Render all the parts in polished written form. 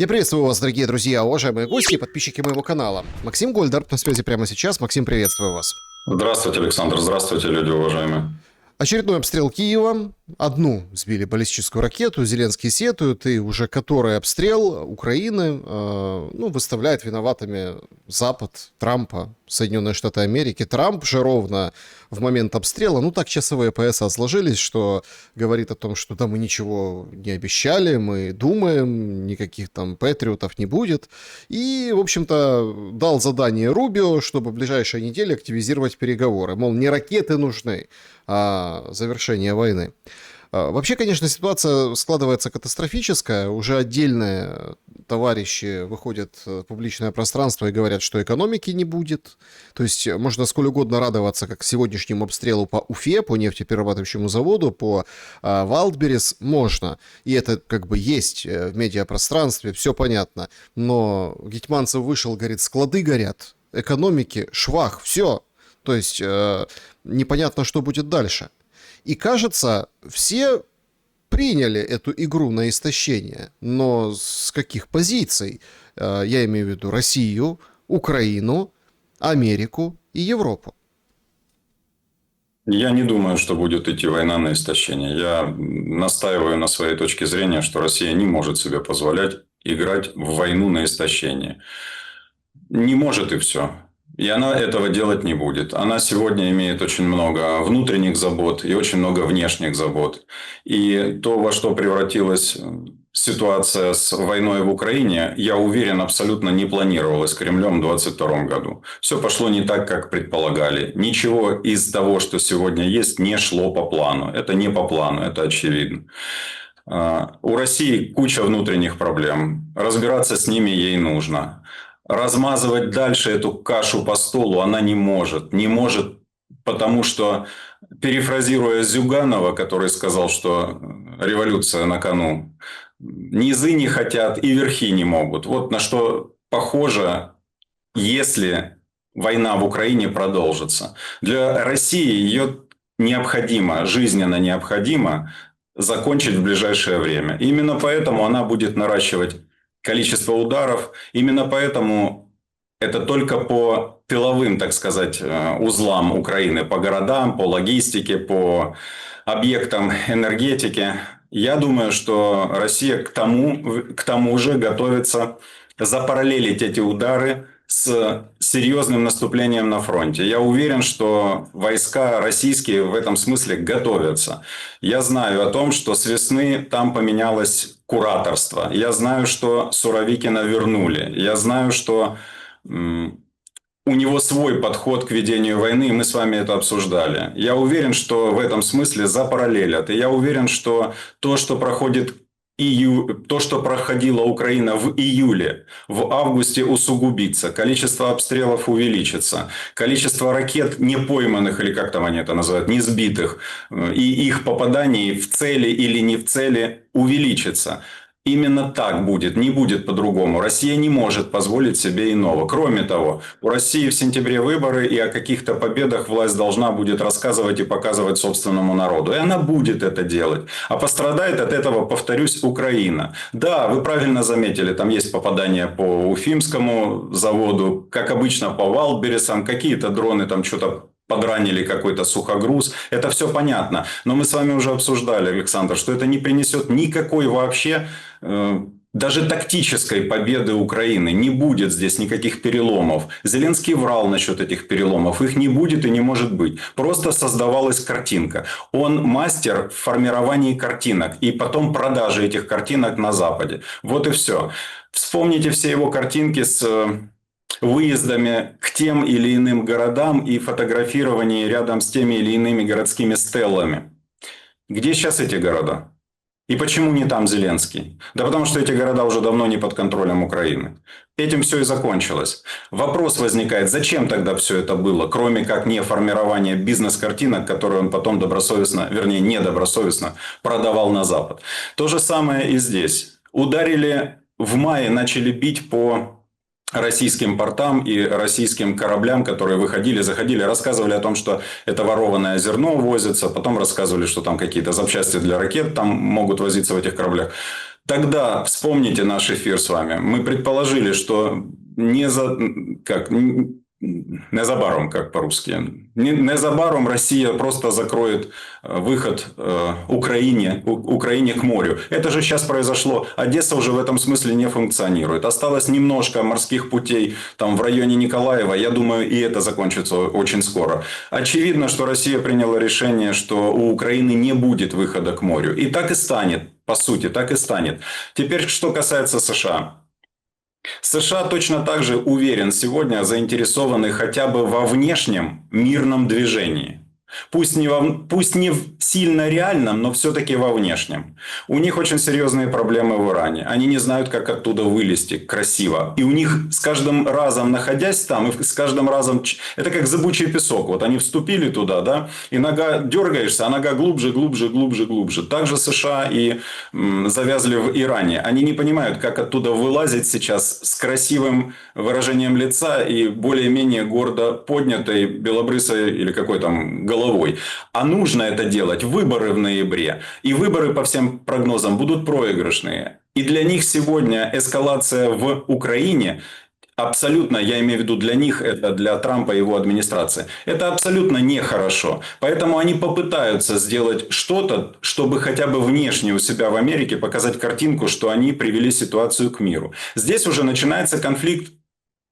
Я приветствую вас, дорогие друзья, уважаемые гости и подписчики моего канала. Максим Гольдар на связи прямо сейчас. Максим, приветствую вас. Здравствуйте, Александр. Здравствуйте, люди уважаемые. Очередной обстрел Киева. Одну сбили баллистическую ракету, Зеленский сетует, и уже который обстрел Украины выставляет виноватыми Запад, Трампа, Соединенные Штаты Америки. Трамп же ровно в момент обстрела, так часовые пояса сложились, что говорит о том, что да, мы ничего не обещали, мы думаем, никаких там патриотов не будет. И, в общем-то, дал задание Рубио, чтобы в ближайшие недели активизировать переговоры. Мол, не ракеты нужны, а завершение войны. Вообще, конечно, ситуация складывается катастрофическая. Уже отдельные товарищи выходят в публичное пространство и говорят, что экономики не будет. То есть можно сколь угодно радоваться, как сегодняшнему обстрелу по Уфе, по нефтеперерабатывающему заводу, по Вайлдберрис можно. И это как бы есть в медиапространстве, все понятно. Но Гетманцев вышел, говорит, склады горят, экономики, швах, все. То есть непонятно, что будет дальше. И кажется, все приняли эту игру на истощение. Но с каких позиций? Я имею в виду Россию, Украину, Америку и Европу. Я не думаю, что будет идти война на истощение. Я настаиваю на своей точке зрения, что Россия не может себе позволять играть в войну на истощение. Не может и все. И она этого делать не будет. Она сегодня имеет очень много внутренних забот и очень много внешних забот. И то, во что превратилась ситуация с войной в Украине, я уверен, абсолютно не планировалась Кремлем в 2022 году. Все пошло не так, как предполагали. Ничего из того, что сегодня есть, не шло по плану. Это не по плану, это очевидно. У России куча внутренних проблем. Разбираться с ними ей нужно. Размазывать дальше эту кашу по столу она не может. Не может, потому что, перефразируя Зюганова, который сказал, что революция на кону, низы не хотят и верхи не могут. Вот на что похоже, если война в Украине продолжится. Для России ее необходимо, жизненно необходимо закончить в ближайшее время. Именно поэтому она будет наращивать количество ударов. Именно поэтому это только по тыловым, так сказать, узлам Украины, по городам, по логистике, по объектам энергетики. Я думаю, что Россия к тому же готовится запараллелить эти удары с серьезным наступлением на фронте. Я уверен, что войска российские в этом смысле готовятся. Я знаю о том, что с весны там поменялось кураторство. Я знаю, что Суровикина вернули. Я знаю, что у него свой подход к ведению войны, и мы с вами это обсуждали. Я уверен, что в этом смысле запараллелят. И я уверен, что то, что проходила Украина в июле, в августе усугубится, количество обстрелов увеличится, количество ракет не пойманных, или как там они это называют, не сбитых, и их попаданий в цели или не в цели увеличится. Именно так будет, не будет по-другому. Россия не может позволить себе иного. Кроме того, у России в сентябре выборы, и о каких-то победах власть должна будет рассказывать и показывать собственному народу. И она будет это делать. А пострадает от этого, повторюсь, Украина. Да, вы правильно заметили, там есть попадания по Уфимскому заводу, как обычно по Вайлдберрисам, какие-то дроны там что-то подранили, какой-то сухогруз. Это все понятно. Но мы с вами уже обсуждали, Александр, что это не принесет никакой вообще даже тактической победы Украины. Не будет здесь никаких переломов. Зеленский врал насчет этих переломов. Их не будет и не может быть. Просто создавалась картинка. Он мастер в формировании картинок и потом продажи этих картинок на Западе. Вот и все. Вспомните все его картинки с выездами к тем или иным городам и фотографировании рядом с теми или иными городскими стеллами. Где сейчас эти города? И почему не там Зеленский? Да потому что эти города уже давно не под контролем Украины. Этим все и закончилось. Вопрос возникает, зачем тогда все это было, кроме как не формирования бизнес-картинок, которые он потом добросовестно, вернее недобросовестно продавал на Запад. То же самое и здесь. Ударили в мае, начали бить по российским портам и российским кораблям, которые выходили, заходили, рассказывали о том, что это ворованное зерно возится, потом рассказывали, что там какие-то запчасти для ракет там могут возиться в этих кораблях. Тогда вспомните наш эфир с вами. Мы предположили, что незабаром, как по-русски. Незабаром Россия просто закроет выход Украине к морю. Это же сейчас произошло. Одесса уже в этом смысле не функционирует. Осталось немножко морских путей там в районе Николаева. Я думаю, и это закончится очень скоро. Очевидно, что Россия приняла решение, что у Украины не будет выхода к морю. И так и станет. По сути, так и станет. Теперь, что касается США. США точно так же, уверен, сегодня заинтересованы хотя бы во внешнем мирном движении. Пусть не в сильно реальном, но все-таки во внешнем. У них очень серьезные проблемы в Иране. Они не знают, как оттуда вылезти красиво. И у них с каждым разом, находясь там, и с каждым разом... Это как зыбучий песок. Вот они вступили туда, да, и нога дергаешься, а нога глубже, глубже, глубже, глубже. Также США и завязли в Иране. Они не понимают, как оттуда вылазить сейчас с красивым выражением лица и более-менее гордо поднятой белобрысой или какой там головой. А нужно это делать. Выборы в ноябре. И выборы, по всем прогнозам, будут проигрышные. И для них сегодня эскалация в Украине абсолютно, я имею в виду для них, это для Трампа и его администрации, это абсолютно нехорошо. Поэтому они попытаются сделать что-то, чтобы хотя бы внешне у себя в Америке показать картинку, что они привели ситуацию к миру. Здесь уже начинается конфликт,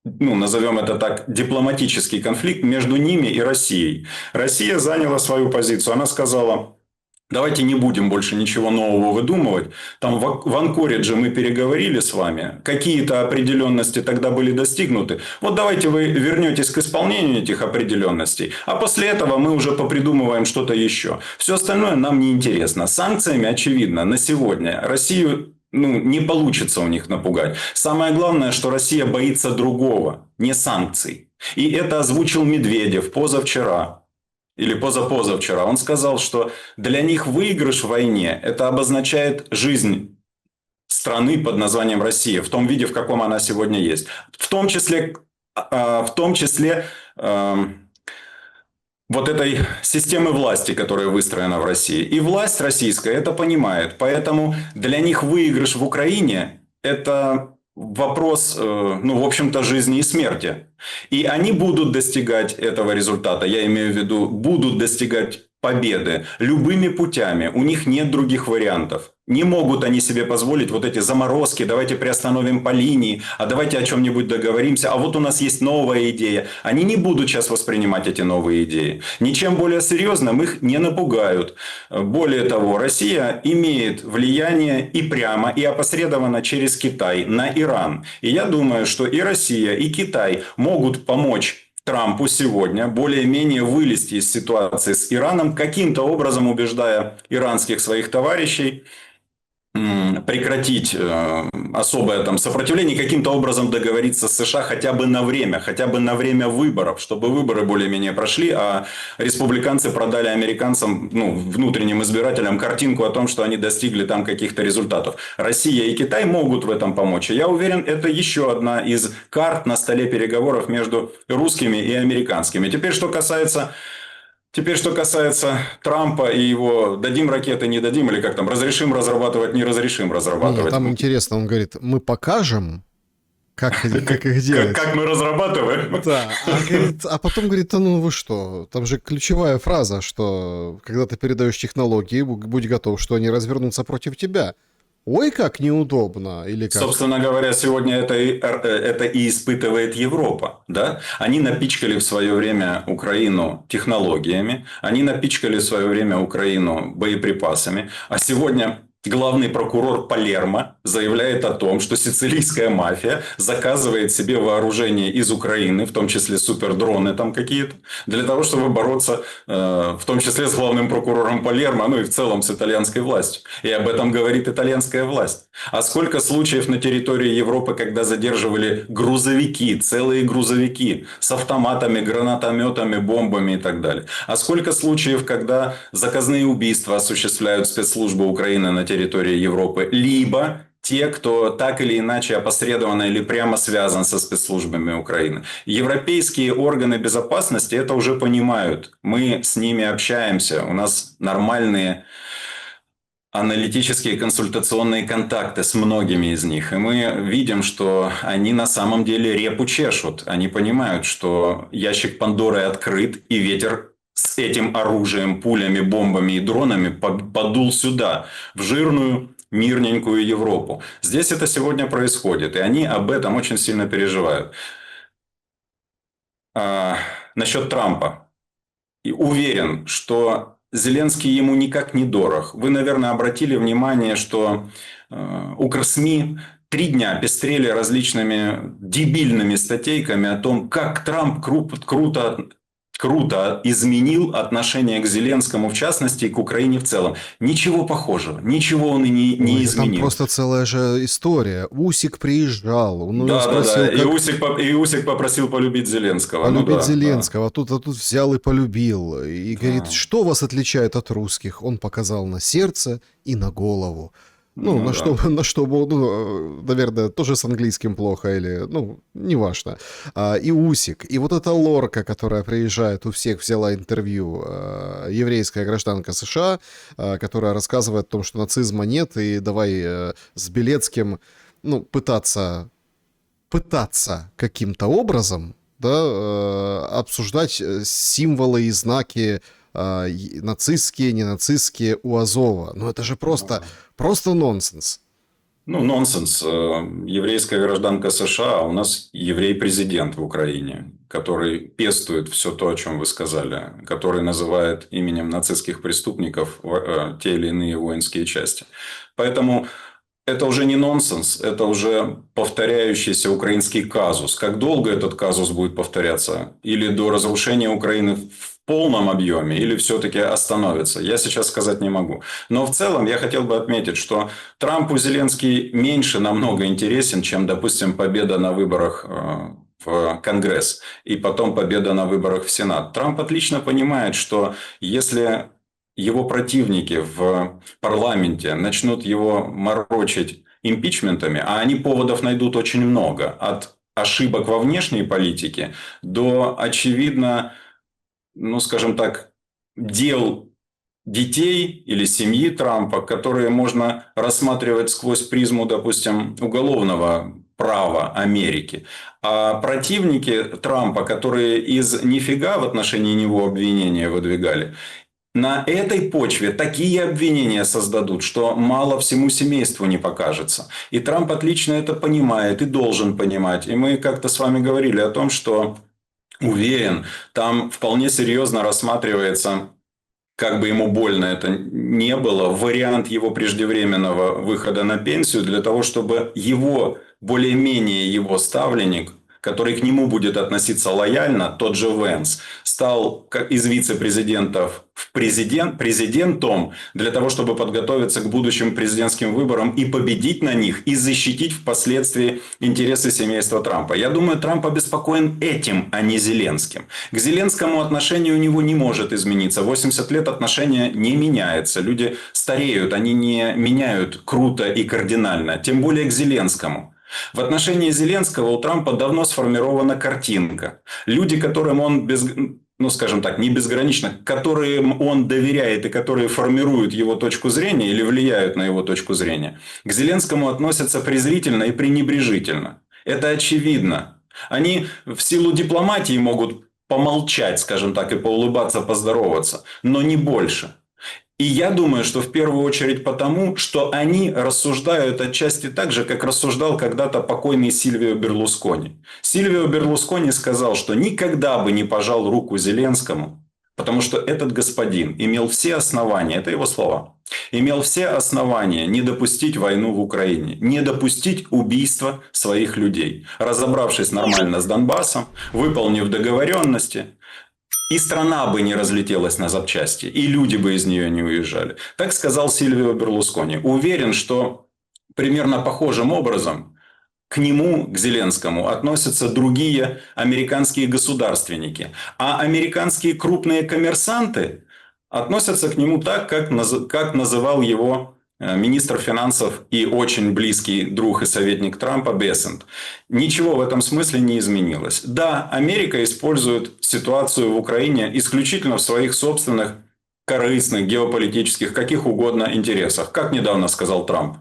назовем это так, дипломатический конфликт между ними и Россией. Россия заняла свою позицию. Она сказала: давайте не будем больше ничего нового выдумывать. Там в Анкоридже мы переговорили с вами. Какие-то определенности тогда были достигнуты. Вот давайте вы вернетесь к исполнению этих определенностей. А после этого мы уже попридумываем что-то еще. Все остальное нам не интересно. Санкциями, очевидно, на сегодня Россию не получится у них напугать. Самое главное, что Россия боится другого, не санкций. И это озвучил Медведев позавчера. Или позапозавчера. Он сказал, что для них выигрыш в войне – это обозначает жизнь страны под названием Россия в том виде, в каком она сегодня есть. В том числе вот этой системы власти, которая выстроена в России. И власть российская это понимает. Поэтому для них выигрыш в Украине – это вопрос, в общем-то, жизни и смерти. И они будут достигать этого результата. Я имею в виду, будут достигать победы любыми путями. У них нет других вариантов. Не могут они себе позволить вот эти заморозки, давайте приостановим по линии, а давайте о чем-нибудь договоримся, а вот у нас есть новая идея. Они не будут сейчас воспринимать эти новые идеи. Ничем более серьезным их не напугают. Более того, Россия имеет влияние и прямо, и опосредованно через Китай на Иран. И я думаю, что и Россия, и Китай могут помочь Трампу сегодня более-менее вылезти из ситуации с Ираном, каким-то образом убеждая иранских своих товарищей прекратить особое там сопротивление, каким-то образом договориться с США хотя бы на время выборов, чтобы выборы более-менее прошли, а республиканцы продали американцам, внутренним избирателям картинку о том, что они достигли там каких-то результатов. Россия и Китай могут в этом помочь. И я уверен, это еще одна из карт на столе переговоров между русскими и американскими. Теперь, что касается Трампа и его дадим ракеты, не дадим, или как там, разрешим разрабатывать, не разрешим разрабатывать. Нет, там интересно, он говорит, мы покажем, как их делать. Как мы разрабатываем. Да, а потом говорит, вы что, там же ключевая фраза, что когда ты передаешь технологии, будь готов, что они развернутся против тебя. Ой, как неудобно. Или как? Собственно говоря, сегодня это и испытывает Европа. Да? Они напичкали в свое время Украину технологиями, они напичкали в свое время Украину боеприпасами, а сегодня главный прокурор Палермо заявляет о том, что сицилийская мафия заказывает себе вооружение из Украины, в том числе супердроны там какие-то, для того, чтобы бороться в том числе с главным прокурором Палермо, и в целом с итальянской властью. И об этом говорит итальянская власть. А сколько случаев на территории Европы, когда задерживали грузовики, целые грузовики с автоматами, гранатометами, бомбами и так далее. А сколько случаев, когда заказные убийства осуществляют спецслужбы Украины на территории Европы, либо те, кто так или иначе опосредованно или прямо связан со спецслужбами Украины. Европейские органы безопасности это уже понимают. Мы с ними общаемся. У нас нормальные аналитические консультационные контакты с многими из них. И мы видим, что они на самом деле репу чешут. Они понимают, что ящик Пандоры открыт, и ветер с этим оружием, пулями, бомбами и дронами подул сюда, в жирную, мирненькую Европу. Здесь это сегодня происходит, и они об этом очень сильно переживают. Насчет Трампа. И уверен, что Зеленский ему никак не дорог. Вы, наверное, обратили внимание, что укрсми 3 дня пестрели различными дебильными статейками о том, как Трамп круто изменил отношение к Зеленскому в частности и к Украине в целом. Ничего похожего, ничего он и не Ой, да там изменил. просто целая же история. Усик приезжал, он у него спросил, Да. как И Усик попросил полюбить Зеленского. полюбить Да. Зеленского, а тут взял и полюбил. И говорит, Да. что вас отличает от русских? Он показал на сердце и на голову. Ну На да. что, наверное, тоже с английским плохо, или, неважно. И Усик, и вот эта Лорка, которая приезжает, у всех взяла интервью, еврейская гражданка США, которая рассказывает о том, что нацизма нет, и давай с Белецким, пытаться каким-то образом, да, обсуждать символы и знаки нацистские, ненацистские у Азова. Это же просто нонсенс. Нонсенс. Еврейская гражданка США, а у нас еврей-президент в Украине, который пестует все то, о чем вы сказали, который называет именем нацистских преступников те или иные воинские части. Поэтому это уже не нонсенс, это уже повторяющийся украинский казус. Как долго этот казус будет повторяться? Или до разрушения Украины в полном объеме, или все-таки остановится? Я сейчас сказать не могу. Но в целом я хотел бы отметить, что Трампу Зеленский меньше намного интересен, чем, допустим, победа на выборах в Конгресс и потом победа на выборах в Сенат. Трамп отлично понимает, что если его противники в парламенте начнут его морочить импичментами, а они поводов найдут очень много, от ошибок во внешней политике до, очевидно, скажем так, дел детей или семьи Трампа, которые можно рассматривать сквозь призму, допустим, уголовного права Америки. А противники Трампа, которые из нифига в отношении него обвинения выдвигали, на этой почве такие обвинения создадут, что мало всему семейству не покажется. И Трамп отлично это понимает и должен понимать. И мы как-то с вами говорили о том, что, уверен, там вполне серьезно рассматривается, как бы ему больно это не было, вариант его преждевременного выхода на пенсию для того, чтобы более-менее его ставленник, который к нему будет относиться лояльно, тот же Венс, стал из вице-президентов президентом для того, чтобы подготовиться к будущим президентским выборам и победить на них, и защитить впоследствии интересы семейства Трампа. Я думаю, Трамп обеспокоен этим, а не Зеленским. К Зеленскому отношение у него не может измениться. 80 лет отношения не меняется. Люди стареют, они не меняют круто и кардинально. Тем более к Зеленскому. В отношении Зеленского у Трампа давно сформирована картинка. Люди, которым он скажем так, не безгранично, которым он доверяет и которые формируют его точку зрения или влияют на его точку зрения, к Зеленскому относятся презрительно и пренебрежительно. Это очевидно. Они в силу дипломатии могут помолчать, скажем так, и поулыбаться, поздороваться, но не больше. И я думаю, что в первую очередь потому, что они рассуждают отчасти так же, как рассуждал когда-то покойный Сильвио Берлускони. Сильвио Берлускони сказал, что никогда бы не пожал руку Зеленскому, потому что этот господин имел все основания, это его слова, имел все основания не допустить войну в Украине, не допустить убийства своих людей, разобравшись нормально с Донбассом, выполнив договоренности. И страна бы не разлетелась на запчасти, и люди бы из нее не уезжали. Так сказал Сильвио Берлускони. Уверен, что примерно похожим образом к нему, к Зеленскому, относятся другие американские государственники. А американские крупные коммерсанты относятся к нему так, как называл его министр финансов и очень близкий друг и советник Трампа Бессент. Ничего в этом смысле не изменилось. Да, Америка использует ситуацию в Украине исключительно в своих собственных корыстных, геополитических, каких угодно интересах. Как недавно сказал Трамп.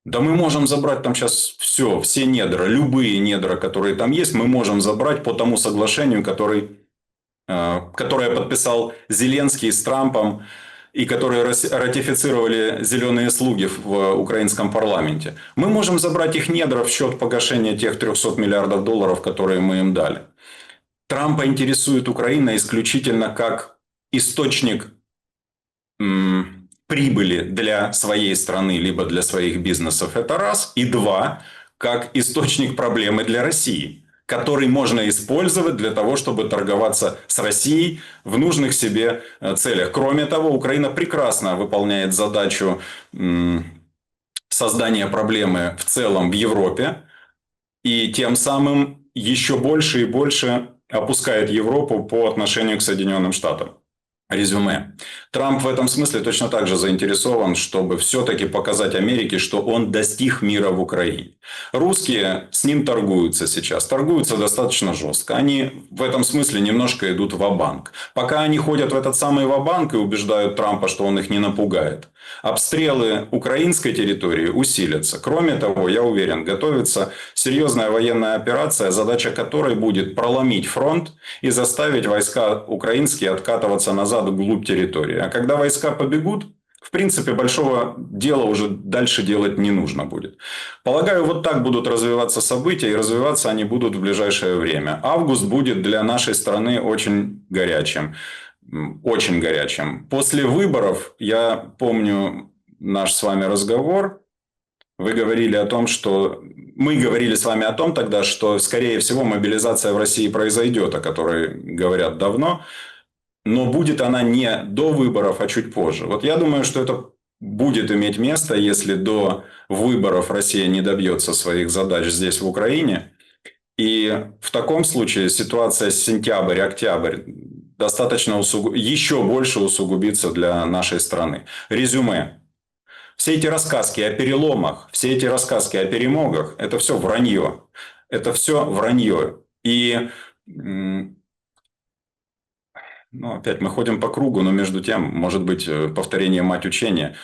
Да мы можем забрать там сейчас все недра, любые недра, которые там есть, мы можем забрать по тому соглашению, которое подписал Зеленский с Трампом и которые ратифицировали зеленые слуги в украинском парламенте. Мы можем забрать их недра в счет погашения тех 300 миллиардов долларов, которые мы им дали. Трампа интересует Украина исключительно как источник прибыли для своей страны, либо для своих бизнесов. Это раз. И два, как источник проблемы для России, который можно использовать для того, чтобы торговаться с Россией в нужных себе целях. Кроме того, Украина прекрасно выполняет задачу создания проблемы в целом в Европе. И тем самым еще больше и больше опускает Европу по отношению к Соединенным Штатам. Резюме. Трамп в этом смысле точно так же заинтересован, чтобы все-таки показать Америке, что он достиг мира в Украине. Русские с ним торгуются сейчас. Торгуются достаточно жестко. Они в этом смысле немножко идут ва-банк. Пока они ходят в этот самый ва-банк и убеждают Трампа, что он их не напугает, обстрелы украинской территории усилятся. Кроме того, я уверен, готовится серьезная военная операция, задача которой будет проломить фронт и заставить войска украинские откатываться назад вглубь территории. А когда войска побегут, в принципе, большого дела уже дальше делать не нужно будет. Полагаю, вот так будут развиваться события, и развиваться они будут в ближайшее время. Август будет для нашей страны очень горячим. Очень горячим. После выборов, я помню наш с вами разговор, вы говорили о том, что... Мы говорили с вами о том тогда, что, скорее всего, мобилизация в России произойдет, о которой говорят давно, но будет она не до выборов, а чуть позже. Вот я думаю, что это будет иметь место, если до выборов Россия не добьется своих задач здесь, в Украине. И в таком случае ситуация сентябрь-октябрь достаточно еще больше усугубится для нашей страны. Резюме. Все эти рассказки о переломах, все эти рассказки о перемогах – это все вранье. Это все вранье. И опять мы ходим по кругу, но между тем, может быть, повторение мать учения.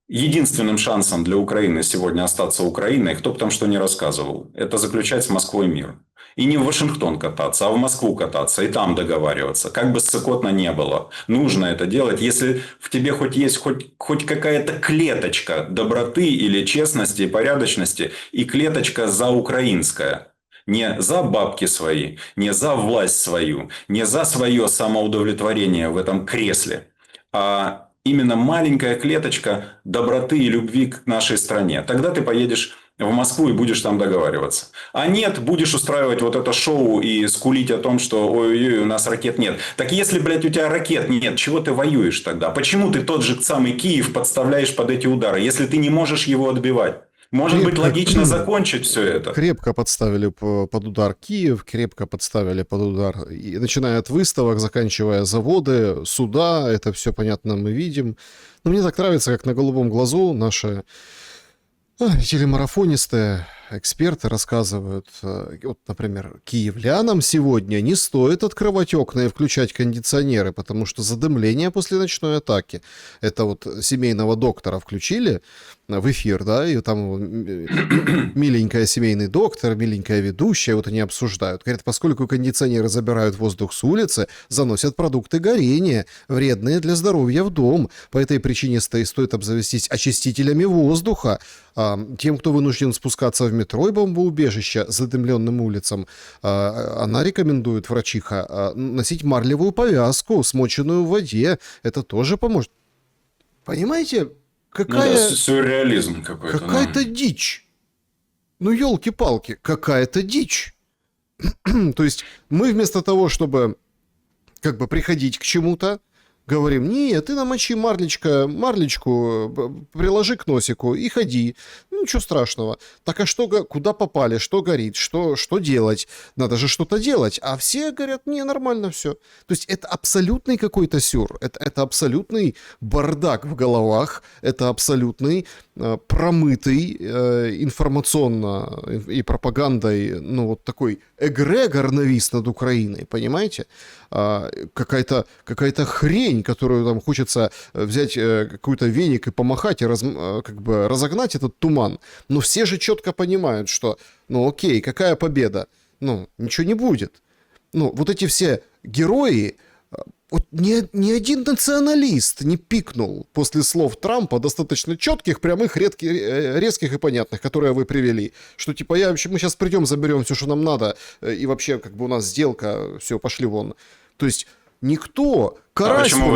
Единственным шансом для Украины сегодня остаться Украиной, кто бы там что ни рассказывал, это заключать с Москвой мир. И не в Вашингтон кататься, а в Москву кататься и там договариваться. Как бы ссыкотно не было. Нужно это делать, если в тебе есть хоть какая-то клеточка доброты или честности и порядочности, и клеточка заукраинская. Не за бабки свои, не за власть свою, не за свое самоудовлетворение в этом кресле, а именно маленькая клеточка доброты и любви к нашей стране. Тогда ты поедешь в Москву и будешь там договариваться. А нет, будешь устраивать вот это шоу и скулить о том, что ой-ой-ой, у нас ракет нет. Так если, блядь, у тебя ракет нет, чего ты воюешь тогда? Почему ты тот же самый Киев подставляешь под эти удары, если ты не можешь его отбивать? Может быть, логично закончить все это? Крепко подставили под удар Киев, крепко подставили под удар, и, начиная от выставок, заканчивая заводы, суда, это все понятно мы видим. Но мне так нравится, как на голубом глазу наши телемарафонисты, эксперты рассказывают, вот, например, киевлянам сегодня не стоит открывать окна и включать кондиционеры, потому что задымление после ночной атаки. Это вот семейного доктора включили в эфир, да, и там миленькая семейный доктор, миленькая ведущая, вот они обсуждают. Говорят, поскольку кондиционеры забирают воздух с улицы, заносят продукты горения, вредные для здоровья в дом. По этой причине стоит обзавестись очистителями воздуха. Тем, кто вынужден спускаться в метро и бомбоубежище задымленным улицам, она рекомендует, врачиха, носить марлевую повязку, смоченную в воде. Это тоже поможет. Понимаете, какая... Ну да, сюрреализм какой-то. Какая-то дичь. Ну, елки-палки, какая-то дичь. То есть мы вместо того, чтобы как бы приходить к чему-то, Говорим, нет, ты намочи марлечку, приложи к носику и ходи. Ну, ничего страшного. Так а что, куда попали, что горит, что делать? Надо же что-то делать. А все говорят, не, нормально все. То есть это абсолютный какой-то сюр. Это абсолютный бардак в головах. Это абсолютный промытый информационно и пропагандой, ну, вот такой эгрегор навис над Украиной, понимаете? Какая-то хрень, которую там хочется взять какой-то веник и помахать, и как бы разогнать этот туман. Но все же четко понимают, что, ну окей, какая победа? Ну, ничего не будет. Ну, вот эти все герои, вот ни один националист не пикнул после слов Трампа, достаточно четких, прямых, резких и понятных, которые вы привели. Что типа, мы сейчас придем, заберем все, что нам надо, и вообще как бы у нас сделка, все, пошли вон. То есть никто... Карась, почему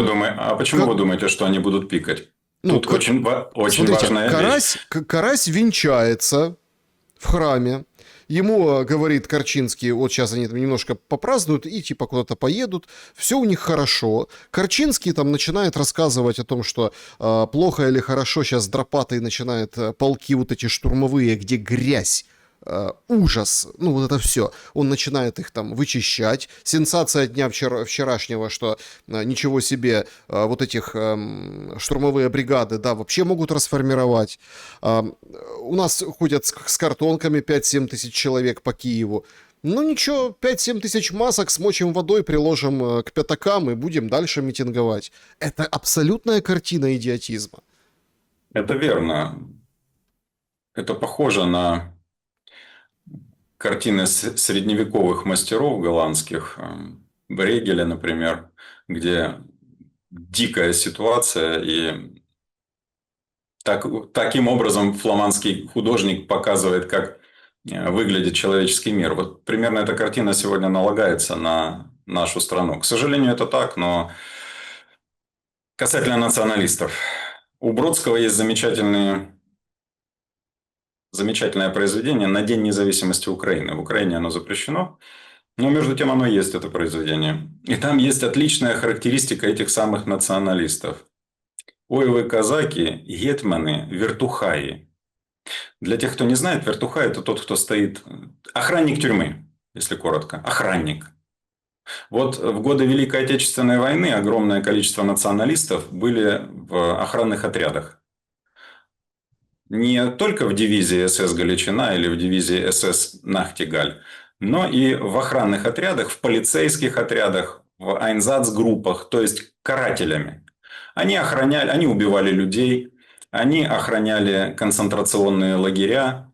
вы думаете, что они будут пикать? Ну, Тут очень смотрите, важная вещь. Карась венчается в храме. Ему говорит Корчинский, вот сейчас они там немножко попразднуют и типа куда-то поедут, все у них хорошо. Корчинский там начинает рассказывать о том, что плохо или хорошо, сейчас Дропатый начинает полки вот эти штурмовые, где грязь, ужас, ну вот это все. Он начинает их там вычищать. Сенсация дня вчерашнего, что ничего себе, вот этих штурмовые бригады, да, вообще могут расформировать. У нас ходят с картонками 5-7 тысяч человек по Киеву. Ну ничего, 5-7 тысяч масок смочим водой, приложим к пятакам и будем дальше митинговать. Это абсолютная картина идиотизма. Это верно. Это похоже на картины средневековых мастеров голландских, Брегеля, например, где дикая ситуация, и таким образом фламандский художник показывает, как выглядит человеческий мир. Вот примерно эта картина сегодня налагается на нашу страну. К сожалению, это так, но касательно националистов. У Бродского есть замечательное произведение «На День независимости Украины». В Украине оно запрещено, но между тем оно есть, это произведение. И там есть отличная характеристика этих самых националистов. Ой, вы казаки, гетманы, вертухаи. Для тех, кто не знает, вертухай – это тот, кто стоит… Охранник тюрьмы, если коротко. Охранник. Вот в годы Великой Отечественной войны огромное количество националистов были в охранных отрядах. Не только в дивизии СС Галичина или в дивизии СС Нахтигаль, но и в охранных отрядах, в полицейских отрядах, в айнзац-группах, то есть карателями. Они убивали людей, они охраняли концентрационные лагеря.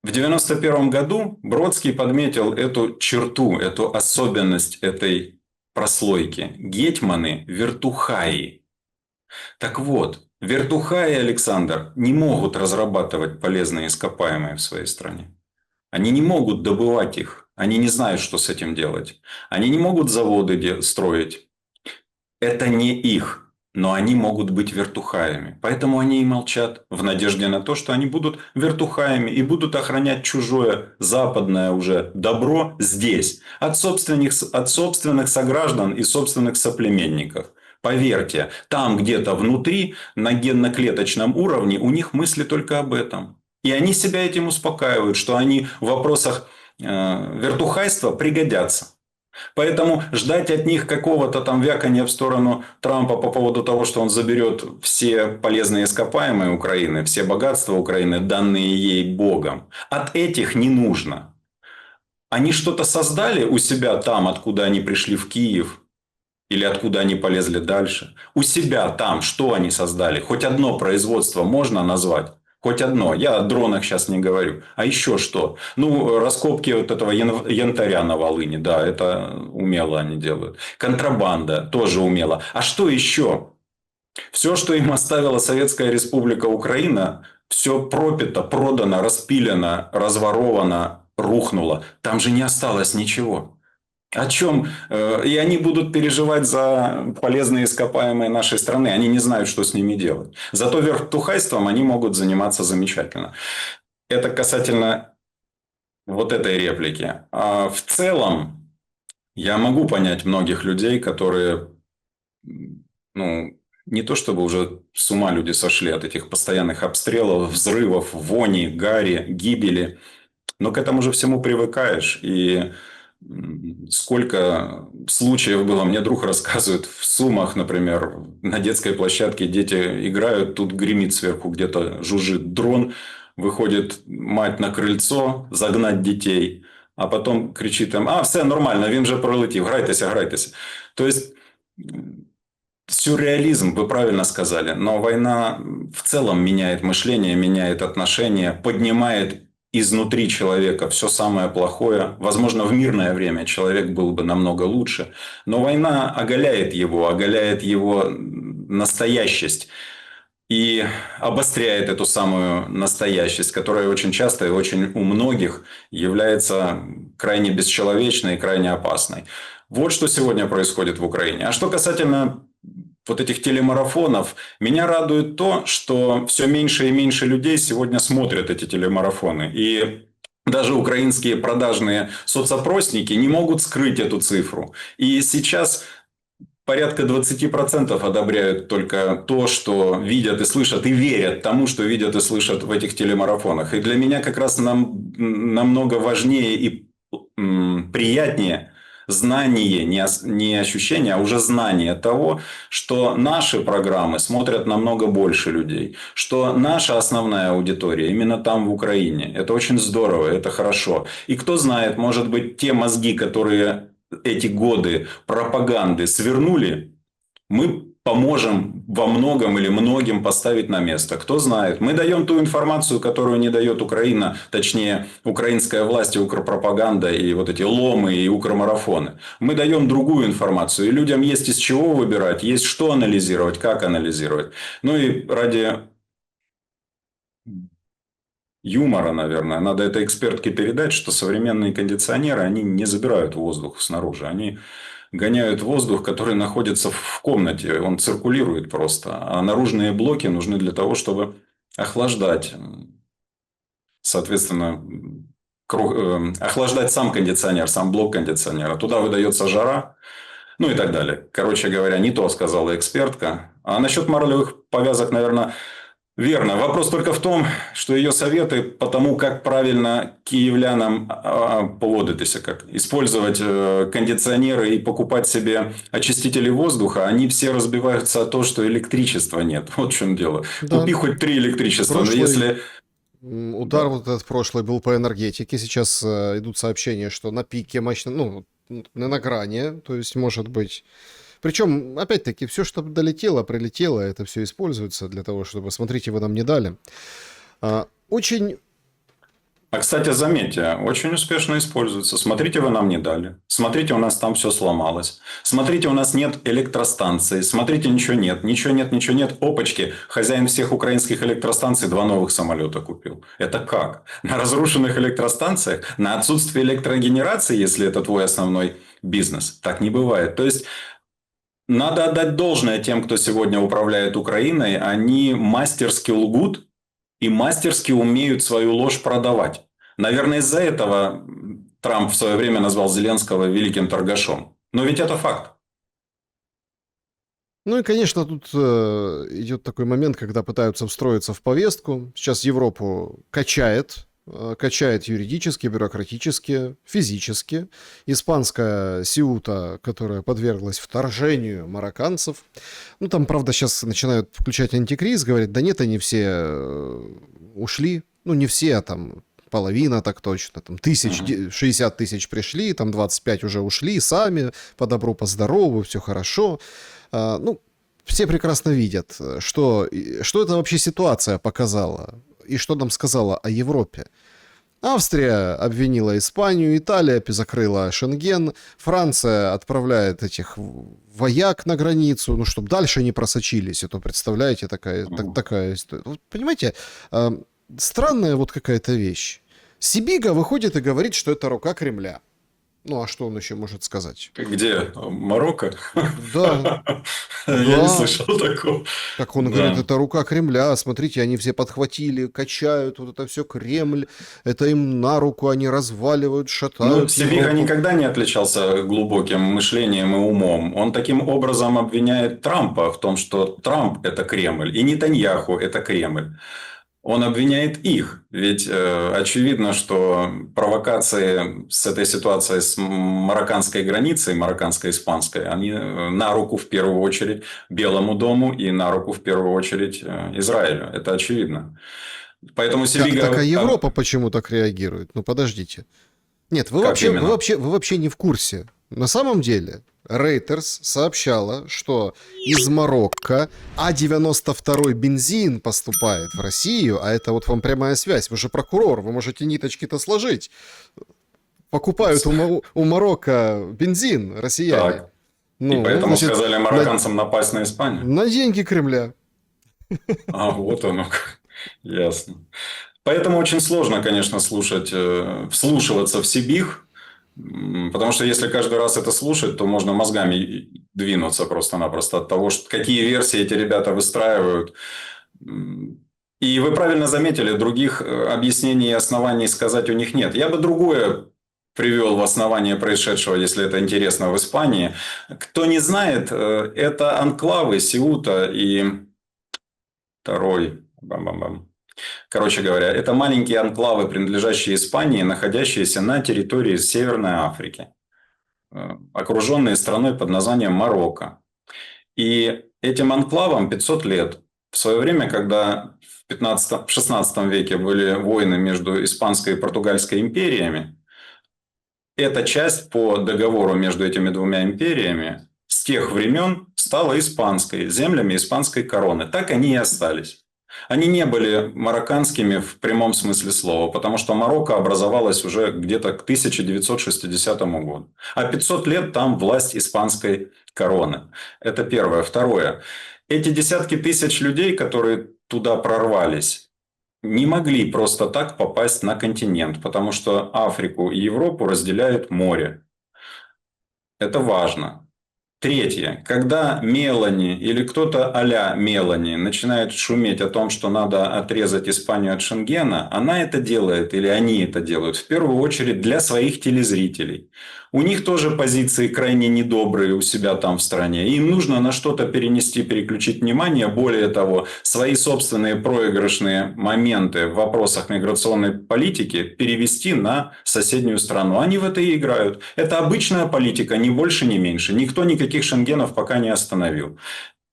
В 1991 году Бродский подметил эту черту, эту особенность этой прослойки. Гетьманы – вертухаи. Так вот, вертухаи, Александр, не могут разрабатывать полезные ископаемые в своей стране. Они не могут добывать их. Они не знают, что с этим делать. Они не могут заводы строить. Это не их, но они могут быть вертухаями. Поэтому они и молчат в надежде на то, что они будут вертухаями и будут охранять чужое западное уже добро здесь. От собственных сограждан и собственных соплеменников. Поверьте, там где-то внутри, на генно-клеточном уровне, у них мысли только об этом. И они себя этим успокаивают, что они в вопросах вертухайства пригодятся. Поэтому ждать от них какого-то там вяканья в сторону Трампа по поводу того, что он заберет все полезные ископаемые Украины, все богатства Украины, данные ей Богом, от этих не нужно. Они что-то создали у себя там, откуда они пришли в Киев, или откуда они полезли дальше. У себя там что они создали? Хоть одно производство можно назвать? Хоть одно. Я о дронах сейчас не говорю. А еще что? Ну, раскопки вот этого янтаря на Волыни. Да, это умело они делают. Контрабанда тоже умело. А что еще? Все, что им оставила Советская Республика Украина, все пропито, продано, распилено, разворовано, рухнуло. Там же не осталось ничего. О чем? И они будут переживать за полезные ископаемые нашей страны. Они не знают, что с ними делать. Зато вертухайством они могут заниматься замечательно. Это касательно вот этой реплики. А в целом, Я могу понять многих людей, которые, ну, не то чтобы уже с ума люди сошли от этих постоянных обстрелов, взрывов, вони, гари, гибели. Но к этому же всему привыкаешь. И сколько случаев было, мне друг рассказывает, в Сумах, например, на детской площадке дети играют, тут гремит сверху где-то, жужжит дрон, выходит мать на крыльцо загнать детей, а потом кричит им: а, все нормально, він же пролетів, грайтеся, грайтеся. То есть сюрреализм, вы правильно сказали, но война в целом меняет мышление, меняет отношения, поднимает изнутри человека все самое плохое. Возможно, в мирное время человек был бы намного лучше, но война оголяет его настоящесть и обостряет эту самую настоящесть, которая очень часто и очень у многих является крайне бесчеловечной и крайне опасной. Вот что сегодня происходит в Украине. А что касательно вот этих телемарафонов, меня радует то, что все меньше и меньше людей сегодня смотрят эти телемарафоны. И даже украинские продажные соцопросники не могут скрыть эту цифру. И сейчас порядка 20% одобряют только то, что видят и слышат, и верят тому, что видят и слышат в этих телемарафонах. И для меня как раз намного важнее и приятнее знание, не ощущение, а уже знание того, что наши программы смотрят намного больше людей, что наша основная аудитория именно там, в Украине. Это очень здорово, это хорошо. И кто знает, может быть, те мозги, которые эти годы пропаганды свернули, мы поможем во многом или многим поставить на место. Кто знает. Мы даем ту информацию, которую не дает Украина, точнее, украинская власть и укропропаганда, и вот эти ломы, и укромарафоны. Мы даем другую информацию, и людям есть из чего выбирать, есть что анализировать, как анализировать. Ну и ради юмора, наверное, надо этой экспертке передать, что современные кондиционеры, они не забирают воздух снаружи, они гоняют воздух, который находится в комнате, он циркулирует просто, а наружные блоки нужны для того, чтобы охлаждать, соответственно, охлаждать сам кондиционер, сам блок кондиционера. Туда выдается жара, ну и так далее. Короче говоря, не то сказала экспертка. А насчет марлевых повязок, наверное, верно. Вопрос только в том, что ее советы по тому, как правильно киевлянам поводитися, как использовать кондиционеры и покупать себе очистители воздуха, они все разбиваются о то, что электричества нет. Вот в чем дело. Да. Купи хоть 3 электричества, но если... Удар Да. вот этот прошлый был по энергетике. Сейчас идут сообщения, что на пике мощно, ну, на грани, то есть может быть. Причем, опять-таки, все, что долетело, прилетело, это все используется для того, чтобы, смотрите, вы нам не дали. Очень... А, кстати, заметьте, очень успешно используется. Смотрите, вы нам не дали. Смотрите, у нас там все сломалось. Смотрите, у нас нет электростанций. Смотрите, ничего нет, ничего нет, ничего нет. Опачки, хозяин всех украинских электростанций 2 новых самолета купил. Это как? На разрушенных электростанциях? На отсутствие электрогенерации, если это твой основной бизнес? Так не бывает. То есть надо отдать должное тем, кто сегодня управляет Украиной. Они мастерски лгут и мастерски умеют свою ложь продавать. Наверное, из-за этого Трамп в свое время назвал Зеленского великим торгашом. Но ведь это факт. Ну и, конечно, тут идет такой момент, когда пытаются встроиться в повестку. Сейчас Европу качает юридически, бюрократически, физически. Испанская Сеута, которая подверглась вторжению марокканцев. Ну, там, правда, сейчас начинают включать антикриз, говорят, да нет, они все ушли. Ну, не все, а там половина так точно. Там 60 тысяч пришли, там 25 уже ушли сами, по добру, по здорову, все хорошо. Ну, все прекрасно видят, что это вообще ситуация показала и что нам сказала о Европе. Австрия обвинила Испанию, Италия закрыла Шенген, Франция отправляет этих вояк на границу, ну, чтобы дальше не просочились. Это, представляете, такая история. Вот, понимаете, странная вот какая-то вещь. Сибига выходит и говорит, что это рука Кремля. Ну, а что он еще может сказать? Где? Марокко? Да, Я не да. слышал такого. Так он говорит, Да. это рука Кремля, смотрите, они все подхватили, качают, вот это все Кремль, это им на руку, они разваливают, Ну, шатают Сибиха Европу. никогда не отличался глубоким мышлением и умом. Он таким образом обвиняет Трампа в том, что Трамп – это Кремль, и Нетаньяху – это Кремль. Он обвиняет их, ведь очевидно, что провокации с этой ситуацией с марокканской границей, марокканско-испанской, они на руку в первую очередь Белому дому и на руку в первую очередь Израилю. Это очевидно. Поэтому Так, а Сибига... Европа почему так реагирует? Ну, подождите. Нет, Как именно? вы вообще не в курсе. На самом деле, Reuters сообщала, что из Марокко А-92 бензин поступает в Россию, а это вот вам прямая связь. Вы же прокурор, вы можете ниточки-то сложить. Покупают у Марокко бензин россияне. Так. И Ну, поэтому значит, сказали на, марокканцам напасть на Испанию? на деньги Кремля. А, вот оно как. Ясно. Поэтому очень сложно, конечно, вслушиваться в Сибих, потому что если каждый раз это слушать, то можно мозгами двинуться просто-напросто от того, какие версии эти ребята выстраивают. И вы правильно заметили, других объяснений и оснований сказать у них нет. Я бы другое привел в основание происшедшего, если это интересно, в Испании. Кто не знает, это анклавы Сеута и второй. Бам-бам-бам. Короче говоря, это маленькие анклавы, принадлежащие Испании, находящиеся на территории Северной Африки, окруженные страной под названием Марокко. И этим анклавам 500 лет. В свое время, когда в 16 веке были войны между Испанской и Португальской империями, эта часть по договору между этими двумя империями с тех времен стала испанской, землями испанской короны. Так они и остались. Они не были марокканскими в прямом смысле слова, потому что Марокко образовалось уже где-то к 1960 году. А 500 лет там власть испанской короны. Это первое. Второе. Эти десятки тысяч людей, которые туда прорвались, не могли просто так попасть на континент, потому что Африку и Европу разделяет море. Это важно. Третье. Когда Мелани или кто-то а-ля Мелани начинает шуметь о том, что надо отрезать Испанию от Шенгена, она это делает или они это делают в первую очередь для своих телезрителей. У них тоже позиции крайне недобрые у себя там в стране. Им нужно на что-то перенести, переключить внимание. Более того, свои собственные проигрышные моменты в вопросах миграционной политики перевести на соседнюю страну. Они в это и играют. Это обычная политика, ни больше, ни меньше. Никто никаких шенгенов пока не остановил.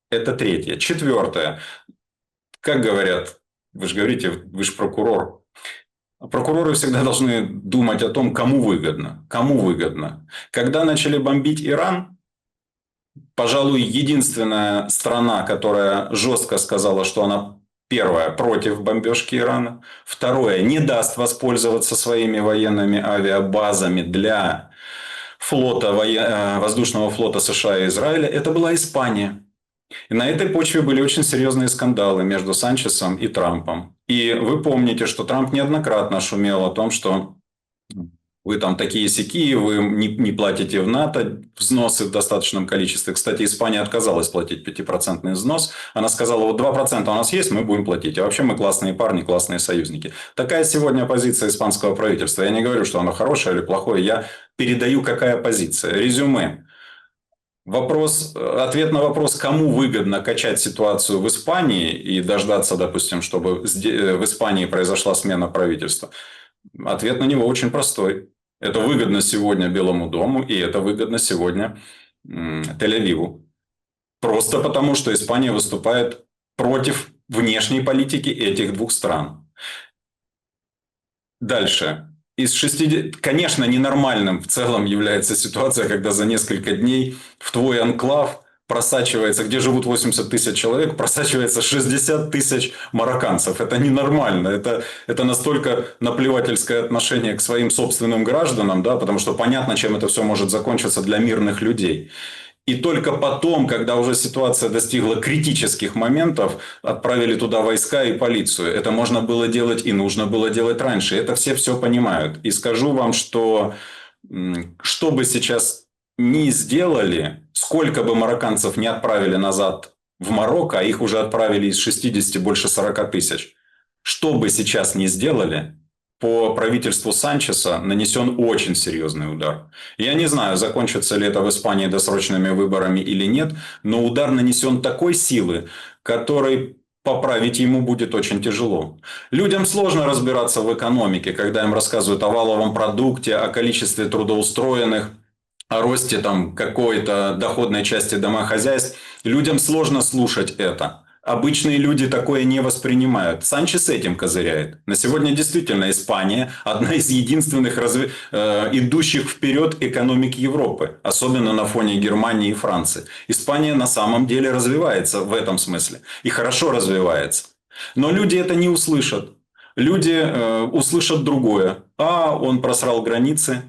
Это третье. Четвертое. Как говорят, вы же говорите, вы же прокурор. Прокуроры всегда должны думать о том, кому выгодно. Кому выгодно. Когда начали бомбить Иран, пожалуй, единственная страна, которая жестко сказала, что она первое, против бомбежки Ирана. Второе, не даст воспользоваться своими военными авиабазами для воздушного флота США и Израиля. Это была Испания. И на этой почве были очень серьезные скандалы между Санчесом и Трампом. И вы помните, что Трамп неоднократно шумел о том, что вы там такие-сякие, вы не платите в НАТО взносы в достаточном количестве. Кстати, Испания отказалась платить 5% взнос. Она сказала, вот 2% у нас есть, мы будем платить. А вообще мы классные парни, классные союзники. Такая сегодня позиция испанского правительства. Я не говорю, что оно хорошее или плохое. Я передаю, какая позиция. Резюме. Ответ на вопрос, кому выгодно качать ситуацию в Испании и дождаться, допустим, чтобы в Испании произошла смена правительства. Ответ на него очень простой. Это выгодно сегодня Белому дому, и это выгодно сегодня Тель-Авиву. Просто потому, что Испания выступает против внешней политики этих двух стран. Дальше. Конечно, ненормальным в целом является ситуация, когда за несколько дней в твой анклав просачивается, где живут 80 тысяч человек, просачивается 60 тысяч марокканцев. Это ненормально. Это настолько наплевательское отношение к своим собственным гражданам, да, потому что понятно, чем это все может закончиться для мирных людей. И только потом, когда уже ситуация достигла критических моментов, отправили туда войска и полицию. Это можно было делать и нужно было делать раньше. Это все понимают. И скажу вам, что что бы сейчас ни сделали, сколько бы марокканцев не отправили назад в Марокко, а их уже отправили из 60 больше 40 тысяч, что бы сейчас ни сделали, по правительству Санчеса нанесен очень серьезный удар. Я не знаю, закончится ли это в Испании досрочными выборами или нет, но удар нанесен такой силы, который поправить ему будет очень тяжело. Людям сложно разбираться в экономике, когда им рассказывают о валовом продукте, о количестве трудоустроенных, о росте там какой-то доходной части домохозяйств. Людям сложно слушать это. Обычные люди такое не воспринимают. Санчес этим козыряет. На сегодня действительно Испания одна из единственных идущих вперед экономик Европы. Особенно на фоне Германии и Франции. Испания на самом деле развивается в этом смысле. И хорошо развивается. Но люди это не услышат. Люди услышат другое. А, он просрал границы.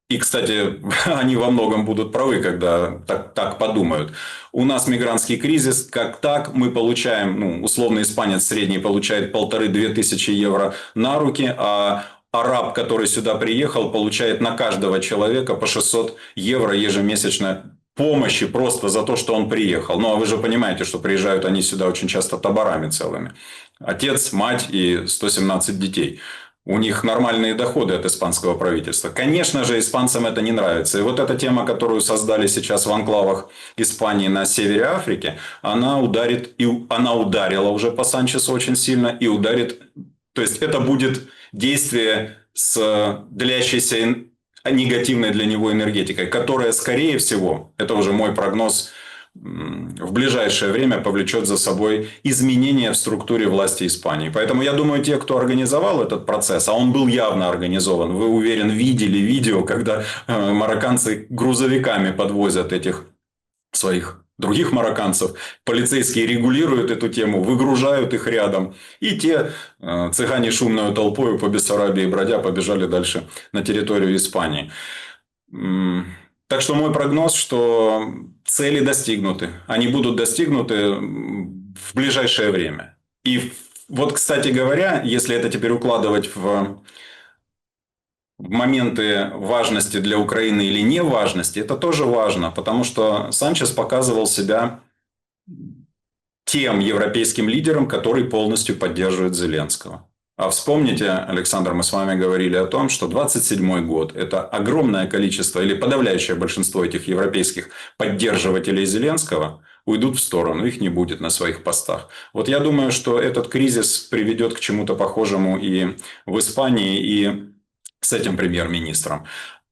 И, кстати, они во многом будут правы, когда так подумают. У нас мигрантский кризис, как так, мы получаем, условный испанец средний получает 1500-2000 евро на руки, а араб, который сюда приехал, получает на каждого человека по 600 евро ежемесячно помощи просто за то, что он приехал. Ну, а вы же понимаете, что приезжают они сюда очень часто таборами целыми. Отец, мать и 117 детей. У них нормальные доходы от испанского правительства. Конечно же, испанцам это не нравится. И вот эта тема, которую создали сейчас в анклавах Испании на севере Африки, она ударила уже по Санчесу очень сильно и ударит. То есть это будет действие с длящейся негативной для него энергетикой, которая, скорее всего, это уже мой прогноз, в ближайшее время повлечет за собой изменения в структуре власти Испании. Поэтому я думаю, те, кто организовал этот процесс, а он был явно организован, вы, уверен, видели видео, когда марокканцы грузовиками подвозят этих своих других марокканцев, полицейские регулируют эту тему, выгружают их рядом, и те цыгане шумной толпой по Бессарабии бродя побежали дальше на территорию Испании. Так что мой прогноз, что цели достигнуты. Они будут достигнуты в ближайшее время. И вот, кстати говоря, если это теперь укладывать в моменты важности для Украины или не важности, это тоже важно, потому что Санчес показывал себя тем европейским лидером, который полностью поддерживает Зеленского. А вспомните, Александр, мы с вами говорили о том, что 27-й год – это огромное количество или подавляющее большинство этих европейских поддерживателей Зеленского уйдут в сторону, их не будет на своих постах. Вот я думаю, что этот кризис приведет к чему-то похожему и в Испании, и с этим премьер-министром.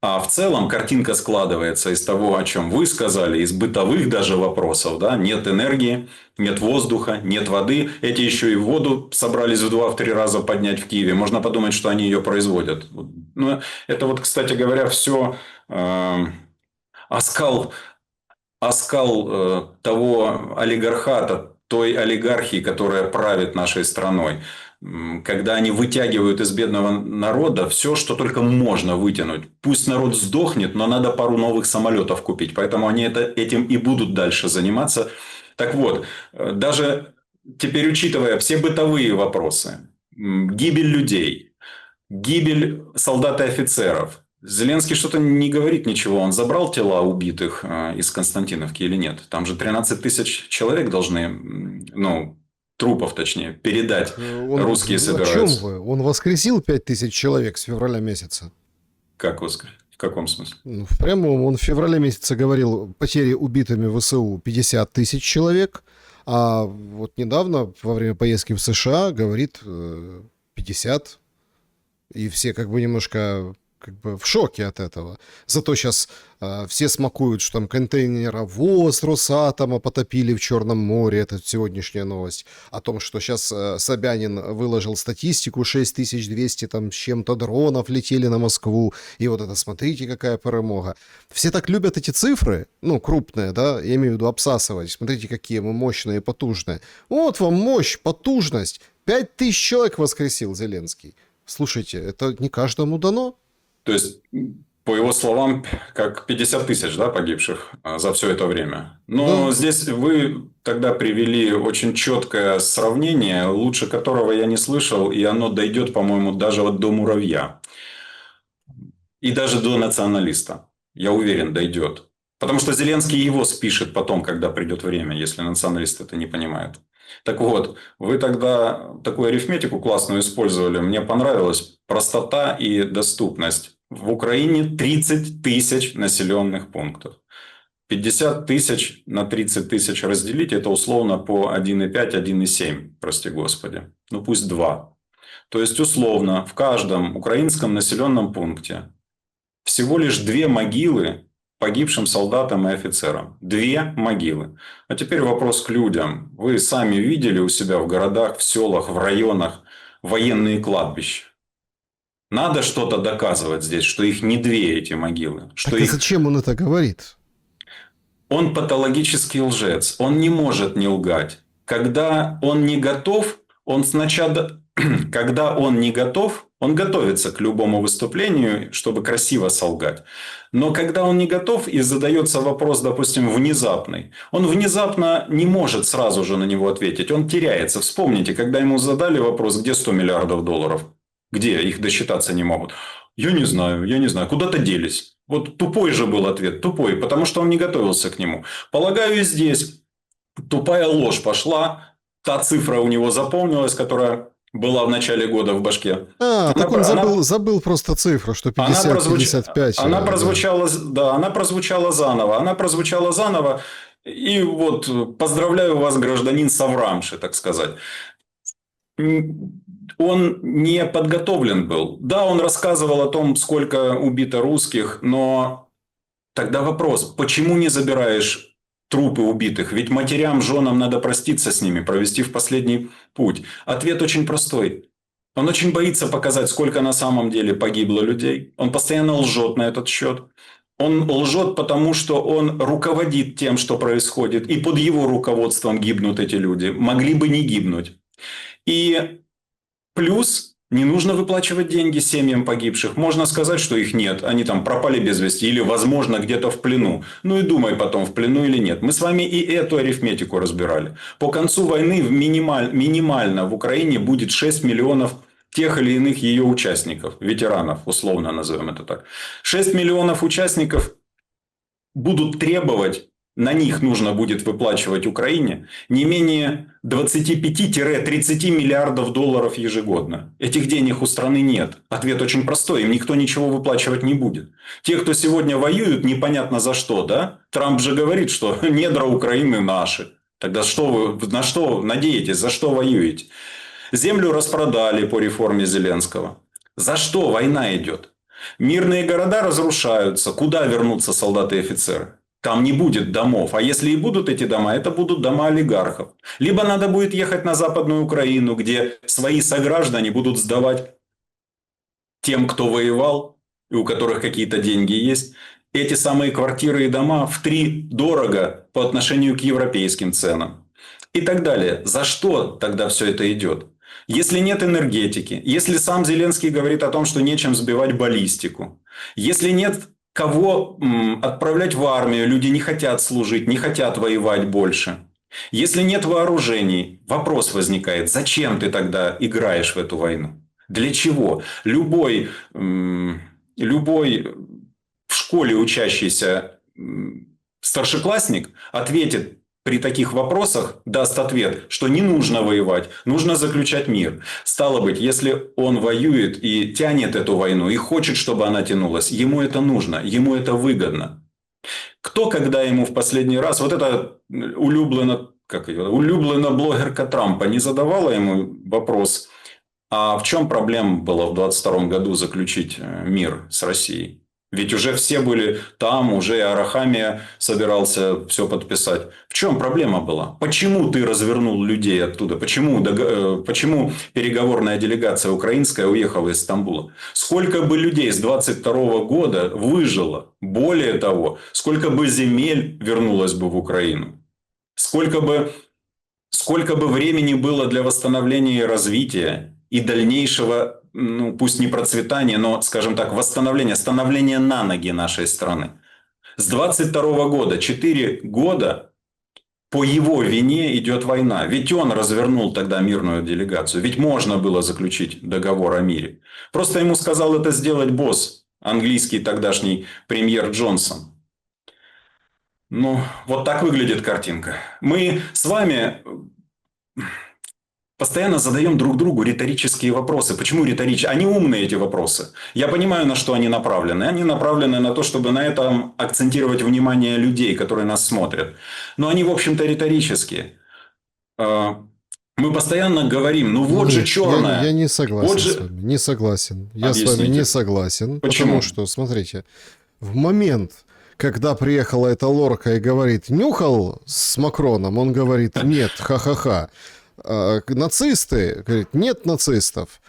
А в целом картинка складывается из того, о чем вы сказали, из бытовых даже вопросов. Да? Нет энергии, нет воздуха, нет воды. Эти еще и воду собрались в 2-3 раза поднять в Киеве. Можно подумать, что они ее производят. Но это вот, кстати говоря, все оскал того олигархата, той олигархии, которая правит нашей страной. Когда они вытягивают из бедного народа все, что только можно вытянуть. Пусть народ сдохнет, но надо пару новых самолетов купить. Поэтому они этим и будут дальше заниматься. Так вот, даже теперь учитывая все бытовые вопросы, гибель людей, гибель солдат и офицеров, Зеленский что-то не говорит ничего. Он забрал тела убитых из Константиновки или нет? Там же 13 тысяч человек должны, трупов, точнее, передать. Русские собираются. О чем вы? Он воскресил 5000 человек с февраля месяца. Как воскресил? В каком смысле? В прямом. Он в феврале месяце говорил, потери убитыми в ВСУ 50 тысяч человек. А вот недавно, во время поездки в США, говорит 50. И все немножко в шоке от этого. Зато сейчас все смакуют, что там контейнеровоз Росатома потопили в Черном море. Это сегодняшняя новость. О том, что сейчас Собянин выложил статистику, 6200 там с чем-то дронов летели на Москву. И вот это, смотрите, какая перемога. Все так любят эти цифры, крупные, да, я имею в виду обсасывать. Смотрите, какие мы мощные, потужные. Вот вам мощь, потужность. 5000 человек воскресил Зеленский. Слушайте, это не каждому дано. То есть, по его словам, как 50 тысяч, да, погибших за все это время. Но здесь вы тогда привели очень четкое сравнение, лучше которого я не слышал, и оно дойдет, по-моему, даже вот до муравья. И даже до националиста. Я уверен, дойдет. Потому что Зеленский его спишет потом, когда придет время, если националисты это не понимают. Так вот, вы тогда такую арифметику классную использовали. Мне понравилась простота и доступность. В Украине 30 тысяч населенных пунктов. 50 тысяч на 30 тысяч разделить, это условно по 1,5, 1,7, прости господи. Ну пусть 2. То есть условно в каждом украинском населенном пункте всего лишь 2 могилы погибшим солдатам и офицерам. 2 могилы. А теперь вопрос к людям. Вы сами видели у себя в городах, в селах, в районах военные кладбища? Надо что-то доказывать здесь, что их не 2 эти могилы. Что Так а их... зачем он это говорит? Он патологический лжец. Он не может не лгать. Когда он не готов, он сначала... Когда он не готов, он готовится к любому выступлению, чтобы красиво солгать. Но когда он не готов и задается вопрос, допустим, внезапный, он внезапно не может сразу же на него ответить. Он теряется. Вспомните, когда ему задали вопрос, где 100 миллиардов долларов? Где? Их досчитаться не могут. Я не знаю. Куда-то делись. Вот тупой же был ответ. Тупой, потому что он не готовился к нему. Полагаю, и здесь тупая ложь пошла. Та цифра у него запомнилась, которая... была в начале года в башке. Так он забыл просто цифру, что 50-55. Она прозвучала заново. И вот поздравляю вас, гражданин Саврамши, так сказать. Он не подготовлен был. Да, он рассказывал о том, сколько убито русских, но тогда вопрос, почему не забираешь трупы убитых? Ведь матерям, женам надо проститься с ними, провести в последний путь. Ответ очень простой. Он очень боится показать, сколько на самом деле погибло людей. Он постоянно лжет на этот счет. Он лжет, потому что он руководит тем, что происходит. И под его руководством гибнут эти люди. Могли бы не гибнуть. И плюс не нужно выплачивать деньги семьям погибших. Можно сказать, что их нет. Они там пропали без вести или, возможно, где-то в плену. Ну и думай потом, в плену или нет. Мы с вами и эту арифметику разбирали. По концу войны минимально в Украине будет 6 миллионов тех или иных ее участников. Ветеранов, условно назовем это так. 6 миллионов участников будут требовать, на них нужно будет выплачивать Украине не менее 25-30 миллиардов долларов ежегодно. Этих денег у страны нет. Ответ очень простой. Им никто ничего выплачивать не будет. Те, кто сегодня воюют, непонятно за что, да? Трамп же говорит, что недра Украины наши. Тогда что вы, на что надеетесь, за что воюете? Землю распродали по реформе Зеленского. За что война идет? Мирные города разрушаются. Куда вернутся солдаты и офицеры? Там не будет домов. А если и будут эти дома, это будут дома олигархов. Либо надо будет ехать на Западную Украину, где свои сограждане будут сдавать тем, кто воевал, и у которых какие-то деньги есть, эти самые квартиры и дома втридорого по отношению к европейским ценам. И так далее. За что тогда все это идет? Если нет энергетики, если сам Зеленский говорит о том, что нечем сбивать баллистику, если нет кого отправлять в армию, люди не хотят служить, не хотят воевать больше. Если нет вооружений, вопрос возникает, зачем ты тогда играешь в эту войну? Для чего? Любой в школе учащийся старшеклассник ответит при таких вопросах, даст ответ, что не нужно воевать, нужно заключать мир. Стало быть, если он воюет и тянет эту войну, и хочет, чтобы она тянулась, ему это нужно, ему это выгодно. Кто, когда ему в последний раз, вот это улюблена блогерка Трампа не задавала ему вопрос, а в чем проблема была в 2022 году заключить мир с Россией? Ведь уже все были там, уже и Арахамия собирался все подписать. В чем проблема была? Почему ты развернул людей оттуда? Почему переговорная делегация украинская уехала из Стамбула? Сколько бы людей с 22 года выжило? Более того, сколько бы земель вернулось бы в Украину? Сколько бы времени было для восстановления и развития и дальнейшего, пусть не процветания, но, скажем так, восстановления, становления на ноги нашей страны. С 22 года, 4 года по его вине идет война. Ведь он развернул тогда мирную делегацию. Ведь можно было заключить договор о мире. Просто ему сказал это сделать босс английский тогдашний премьер Джонсон. Ну, вот так выглядит картинка. Мы с вами постоянно задаем друг другу риторические вопросы. Почему риторические? Они умные, эти вопросы. Я понимаю, на что они направлены. Они направлены на то, чтобы на этом акцентировать внимание людей, которые нас смотрят. Но они, в общем-то, риторические. Мы постоянно говорим, ну вот же Нет, черное. я не согласен Вот же... с вами. Не согласен. Я с вами Объясните. не согласен. Почему? Потому что, смотрите, в момент, когда приехала эта лорка и говорит, нюхал с Макроном, он говорит, нет, ха-ха-ха. Нацисты, говорит, нет нацистов.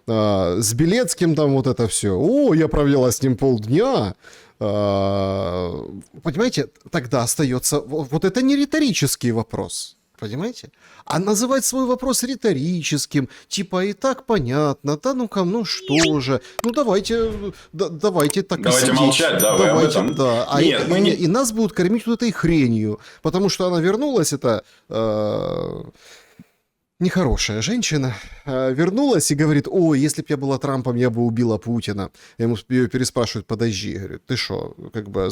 С Белецким там вот это все. О, я провела с ним полдня. Понимаете, тогда остается... Вот это не риторический вопрос. Понимаете? А называть свой вопрос риторическим, типа и так понятно, да ну-ка, ну что же, ну давайте, давайте так Давайте и сидеть. молчать, да, вы об этом? Да. Нет, мы не... И нас будут кормить вот этой хренью, потому что она вернулась, это... Нехорошая женщина вернулась и говорит, ой, если бы я была Трампом, я бы убила Путина. Ему ее переспрашивают, подожди, говорит, ты что, как бы,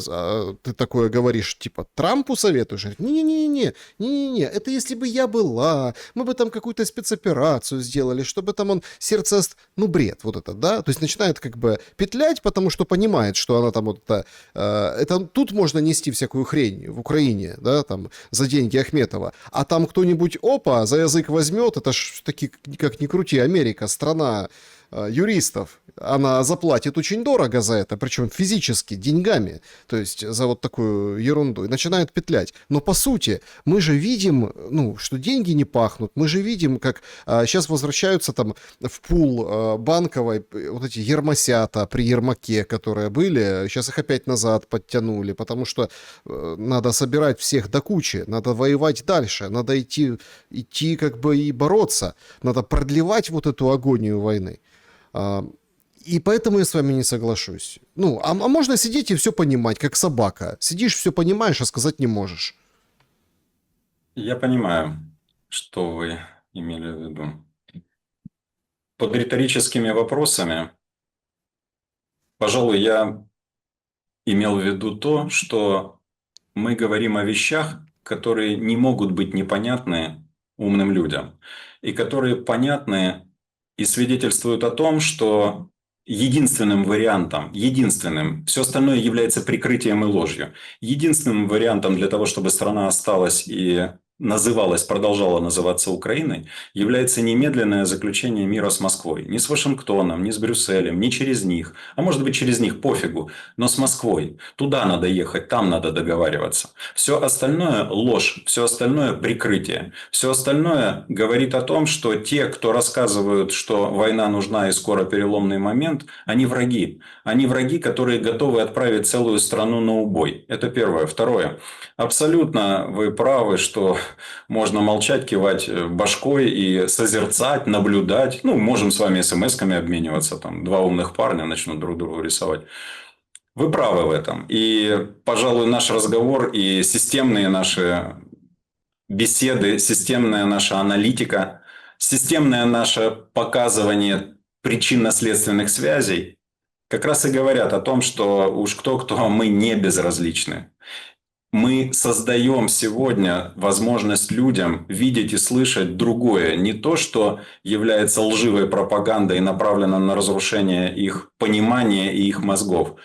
ты такое говоришь, типа, Трампу советуешь? Говорит, не-не-не, это если бы я была, мы бы там какую-то спецоперацию сделали, чтобы там он сердце... Ну, бред вот это, да? То есть начинает как бы петлять, потому что понимает, что она там вот это тут можно нести всякую хрень в Украине, да, там, за деньги Ахметова, а там кто-нибудь, опа, за язык возьмет, это ж таки, как ни крути, Америка, страна юристов, она заплатит очень дорого за это, причем физически, деньгами, то есть за вот такую ерунду, и начинает петлять. Но по сути, мы же видим, ну, что деньги не пахнут, мы же видим, как сейчас возвращаются там в пул банковой вот эти ермосята при Ермаке, которые были, сейчас их опять назад подтянули, потому что надо собирать всех до кучи, надо воевать дальше, надо идти как бы и бороться, надо продлевать вот эту агонию войны. И поэтому я с вами не соглашусь. Ну, а можно сидеть и все понимать, как собака. Сидишь, все понимаешь, а сказать не можешь. Я понимаю, что вы имели в виду. Под риторическими вопросами, пожалуй, я имел в виду то, что мы говорим о вещах, которые не могут быть непонятны умным людям, и которые понятны и свидетельствуют о том, что единственным вариантом, все остальное является прикрытием и ложью, единственным вариантом для того, чтобы страна осталась и продолжала называться Украиной, является немедленное заключение мира с Москвой. Не с Вашингтоном, не с Брюсселем, не через них. А может быть через них, пофигу. Но с Москвой. Туда надо ехать, там надо договариваться. Все остальное ложь, все остальное прикрытие. Все остальное говорит о том, что те, кто рассказывают, что война нужна и скоро переломный момент, они враги. Они враги, которые готовы отправить целую страну на убой. Это первое. Второе. Абсолютно вы правы, что можно молчать, кивать башкой и созерцать, наблюдать. Ну, можем с вами смс-ками обмениваться. Там два умных парня начнут друг другу рисовать. Вы правы в этом. И, пожалуй, наш разговор и системные наши беседы, системная наша аналитика, системное наше показывание причинно-следственных связей как раз и говорят о том, что уж кто-кто, мы не безразличны. Мы создаем сегодня возможность людям видеть и слышать другое. Не то, что является лживой пропагандой и направлено на разрушение их понимания и их мозгов,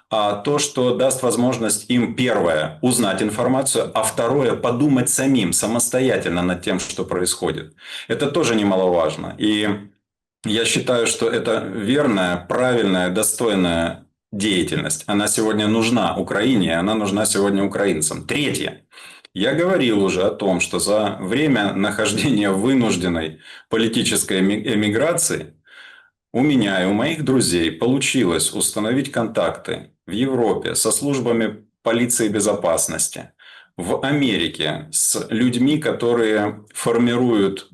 а то, что даст возможность им, первое, узнать информацию, а второе, подумать самим, самостоятельно над тем, что происходит. Это тоже немаловажно. И я считаю, что это верная, правильная, достойная деятельность. Она сегодня нужна Украине, она нужна сегодня украинцам. Третье. Я говорил уже о том, что за время нахождения в вынужденной политической эмиграции у меня и у моих друзей получилось установить контакты в Европе со службами полиции и безопасности, в Америке с людьми, которые формируют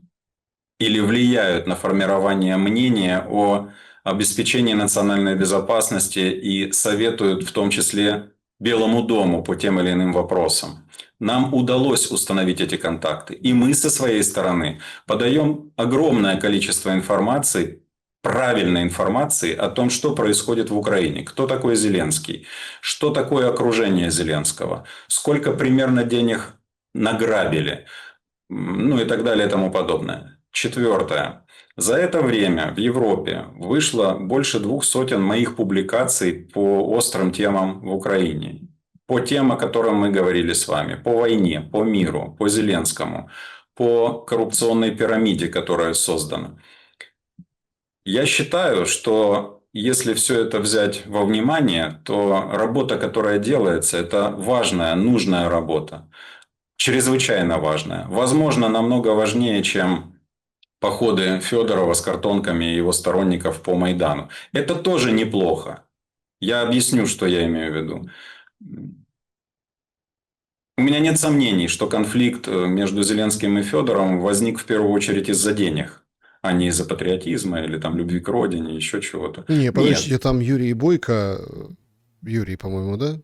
или влияют на формирование мнения о обеспечении национальной безопасности и советуют в том числе Белому дому по тем или иным вопросам. Нам удалось установить эти контакты. И мы со своей стороны подаем огромное количество информации правильной информации о том, что происходит в Украине, кто такой Зеленский, что такое окружение Зеленского, сколько примерно денег награбили, ну и так далее и тому подобное. Четвертое. За это время в Европе вышло больше 200 моих публикаций по острым темам в Украине. По темам, о которых мы говорили с вами. По войне, по миру, по Зеленскому, по коррупционной пирамиде, которая создана. Я считаю, что если все это взять во внимание, то работа, которая делается, это важная, нужная работа. Чрезвычайно важная. Возможно, намного важнее, чем походы Федорова с картонками и его сторонников по Майдану. Это тоже неплохо. Я объясню, что я имею в виду. У меня нет сомнений, что конфликт между Зеленским и Федоровым возник в первую очередь из-за денег, а не из-за патриотизма или там любви к родине, еще чего-то. Не, подождите, Нет. там Юрий Бойко, Юрий, по-моему, да?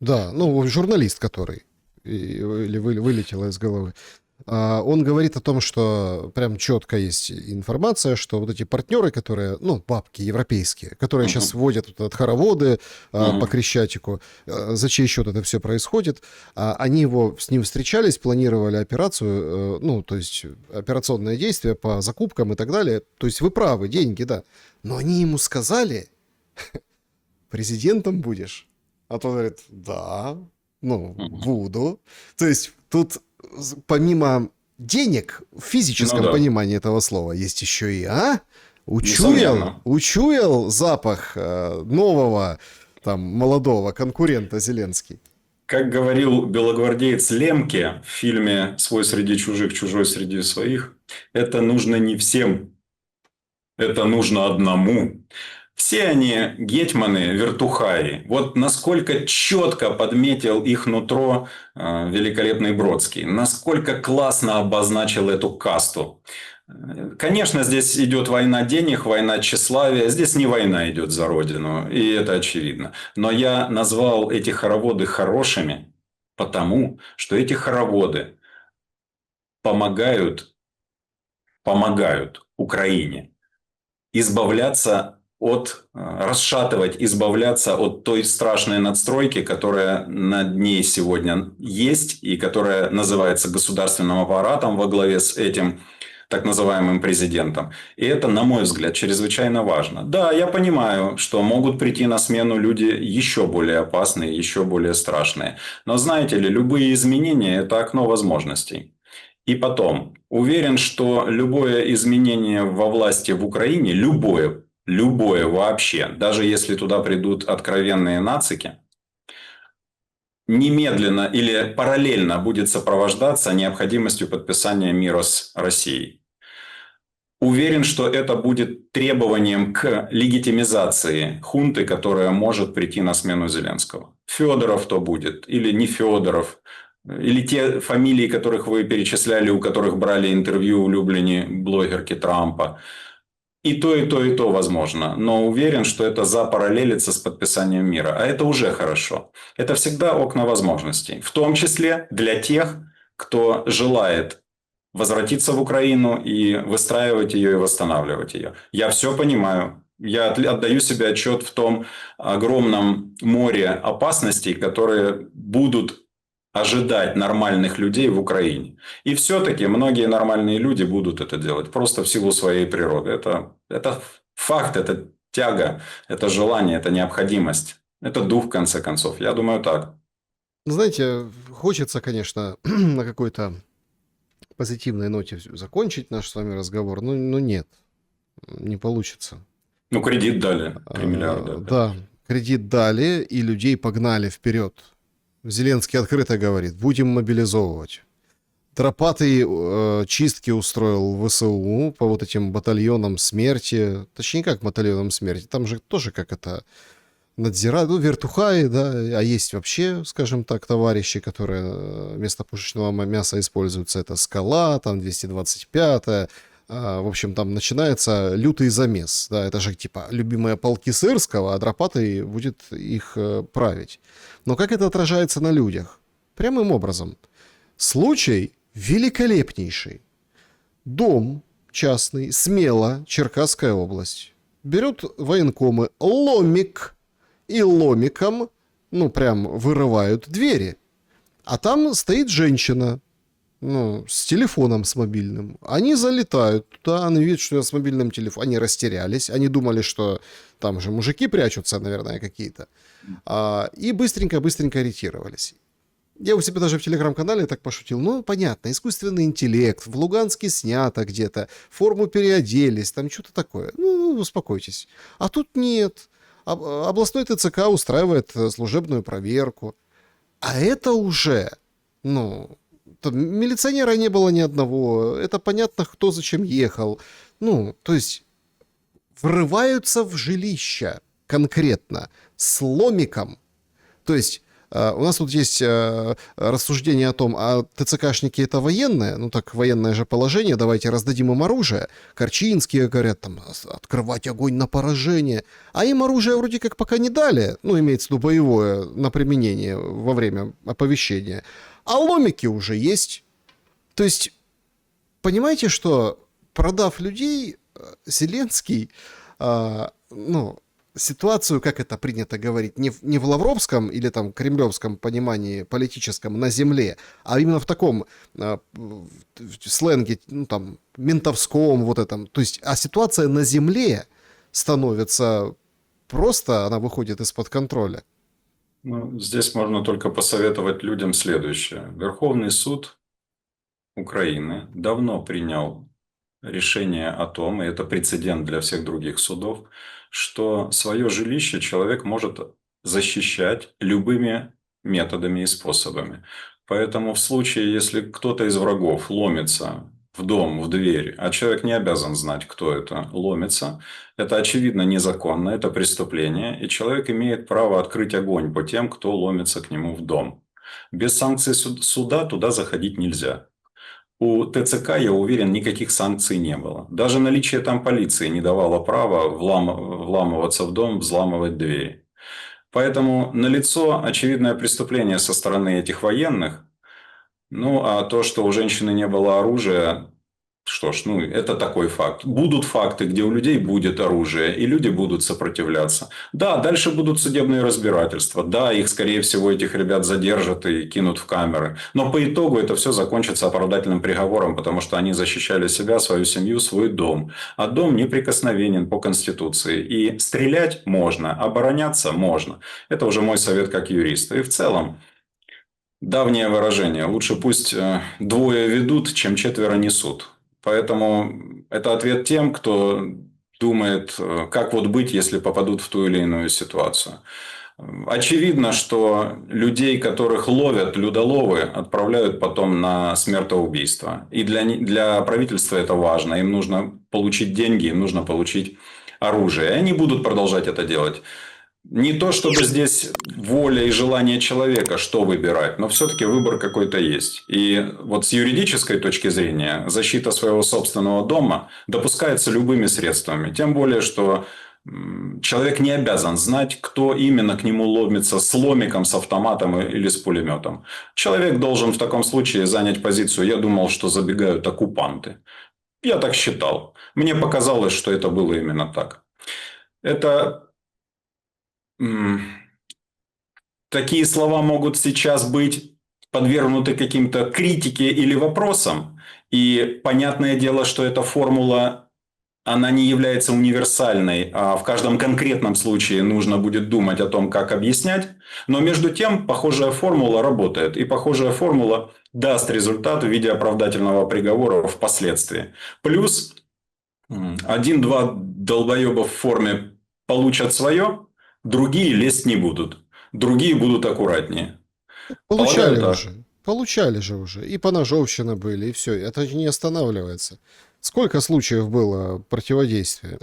Да, ну, журналист который, или вылетело из головы. Он говорит о том, что прям четко есть информация, что вот эти партнеры, которые, ну, бабки европейские, которые сейчас вводят вот этот хороводы по Крещатику, за чей счет это все происходит, они с ним встречались, планировали операцию, ну, то есть операционные действия по закупкам и так далее. То есть вы правы, деньги, да. Но они ему сказали, президентом будешь. А тот говорит, да, ну, буду. То есть тут помимо денег, в физическом понимании этого слова, есть еще и, учуял запах нового, там, молодого конкурента Зеленский. Как говорил белогвардеец Лемке в фильме «Свой среди чужих, чужой среди своих», это нужно не всем, это нужно одному. Все они гетьманы, вертухаи. Вот насколько четко подметил их нутро великолепный Бродский. Насколько классно обозначил эту касту. Конечно, здесь идет война денег, война тщеславия. Здесь не война идет за родину, и это очевидно. Но я назвал эти хороводы хорошими, потому что эти хороводы помогают Украине избавляться от той страшной надстройки, которая над ней сегодня есть и которая называется государственным аппаратом во главе с этим так называемым президентом. И это, на мой взгляд, чрезвычайно важно. Да, я понимаю, что могут прийти на смену люди еще более опасные, еще более страшные. Но знаете ли, любые изменения – это окно возможностей. И потом, уверен, что любое изменение во власти в Украине, любое вообще, даже если туда придут откровенные нацики, немедленно или параллельно будет сопровождаться необходимостью подписания мира с Россией. Уверен, что это будет требованием к легитимизации хунты, которая может прийти на смену Зеленского. Федоров то будет, или не Федоров, или те фамилии, которых вы перечисляли, у которых брали интервью у любимой блогерки Трампа. И то возможно. Но уверен, что это запараллелится с подписанием мира. А это уже хорошо. Это всегда окна возможностей. В том числе для тех, кто желает возвратиться в Украину и выстраивать ее и восстанавливать ее. Я все понимаю. Я отдаю себе отчет в том огромном море опасностей, которые будут ожидать нормальных людей в Украине. И все-таки многие нормальные люди будут это делать просто в силу своей природы. Это факт, это тяга, это желание, это необходимость. Это дух, в конце концов. Я думаю, так. Знаете, хочется, конечно, на какой-то позитивной ноте закончить наш с вами разговор, но нет, не получится. Ну, кредит дали, 3 миллиарда. Да, кредит дали, и людей погнали вперед. Зеленский открыто говорит, будем мобилизовывать. Тропатый чистки устроил в ВСУ по вот этим батальонам смерти. Точнее, как батальонам смерти. Там же тоже как это надзирают. Ну, вертухаи, да. А есть вообще, скажем так, товарищи, которые вместо пушечного мяса используются. Это «Скала», там 225-я. В общем, там начинается лютый замес. Да, это же типа любимые полки Сырского, а Дропатый будет их править. Но как это отражается на людях? Прямым образом. Случай великолепнейший. Дом частный, смело, Черкасская область, берет военкомы ломик и ломиком, ну, прям вырывают двери. А там стоит женщина, ну, с телефоном с мобильным. Они залетают туда, они видят, что я с мобильным телефоном. Они растерялись, они думали, что там же мужики прячутся, наверное, какие-то. И быстренько-быстренько ретировались. Я у себя даже в телеграм-канале так пошутил. Ну, понятно, искусственный интеллект, в Луганске снято где-то, форму переоделись, там что-то такое. Ну, успокойтесь. А тут нет. Областной ТЦК устраивает служебную проверку. А это уже, ну, там милиционера не было ни одного. Это понятно, кто зачем ехал. Ну, то есть врываются в жилища конкретно с ломиком. То есть у нас тут есть рассуждение о том, а ТЦКшники это военные? Ну так военное же положение, давайте раздадим им оружие. Корчинские говорят, там, открывать огонь на поражение. А им оружие вроде как пока не дали, ну имеется в виду боевое на применение во время оповещения. А ломики уже есть. То есть, понимаете, что продав людей, Зеленский, ну, ситуацию, как это принято говорить, не в лавровском или там кремлевском понимании политическом на земле, а именно в таком в сленге, ну, там, ментовском вот этом. То есть, а ситуация на земле становится просто, она выходит из-под контроля. Ну, здесь можно только посоветовать людям следующее. Верховный суд Украины давно принял решение о том, и это прецедент для всех других судов, что свое жилище человек может защищать любыми методами и способами. Поэтому в случае, если кто-то из врагов ломится в дом, в дверь, а человек не обязан знать, кто это ломится, это очевидно незаконно, это преступление, и человек имеет право открыть огонь по тем, кто ломится к нему в дом. Без санкций суда туда заходить нельзя. У ТЦК, я уверен, никаких санкций не было. Даже наличие там полиции не давало права вламываться в дом, взламывать двери. Поэтому налицо очевидное преступление со стороны этих военных. Ну, а то, что у женщины не было оружия, что ж, ну, это такой факт. Будут факты, где у людей будет оружие, и люди будут сопротивляться. Да, дальше будут судебные разбирательства. Да, их, скорее всего, этих ребят задержат и кинут в камеры. Но по итогу это все закончится оправдательным приговором, потому что они защищали себя, свою семью, свой дом. А дом неприкосновенен по Конституции. И стрелять можно, обороняться можно. Это уже мой совет как юриста. И в целом, давнее выражение. Лучше пусть двое ведут, чем четверо несут. Поэтому это ответ тем, кто думает, как вот быть, если попадут в ту или иную ситуацию. Очевидно, что людей, которых ловят людоловы, отправляют потом на смертоубийство. И для правительства это важно. Им нужно получить деньги, им нужно получить оружие. И они будут продолжать это делать. Не то, чтобы здесь воля и желание человека, что выбирать, но все-таки выбор какой-то есть. И вот с юридической точки зрения защита своего собственного дома допускается любыми средствами. Тем более, что человек не обязан знать, кто именно к нему ломится с ломиком, с автоматом или с пулеметом. Человек должен в таком случае занять позицию: я думал, что забегают оккупанты. Я так считал. Мне показалось, что это было именно так. Это... Такие слова могут сейчас быть подвергнуты каким-то критике или вопросам. И понятное дело, что эта формула, она не является универсальной, а в каждом конкретном случае нужно будет думать о том, как объяснять. Но между тем, похожая формула работает. И похожая формула даст результат в виде оправдательного приговора впоследствии. Плюс один-два долбоеба в форме получат свое, другие лезть не будут. Другие будут аккуратнее. Получали Полагаю, так. уже. Получали же уже. И поножовщина были, и все. Это же не останавливается. Сколько случаев было противодействия?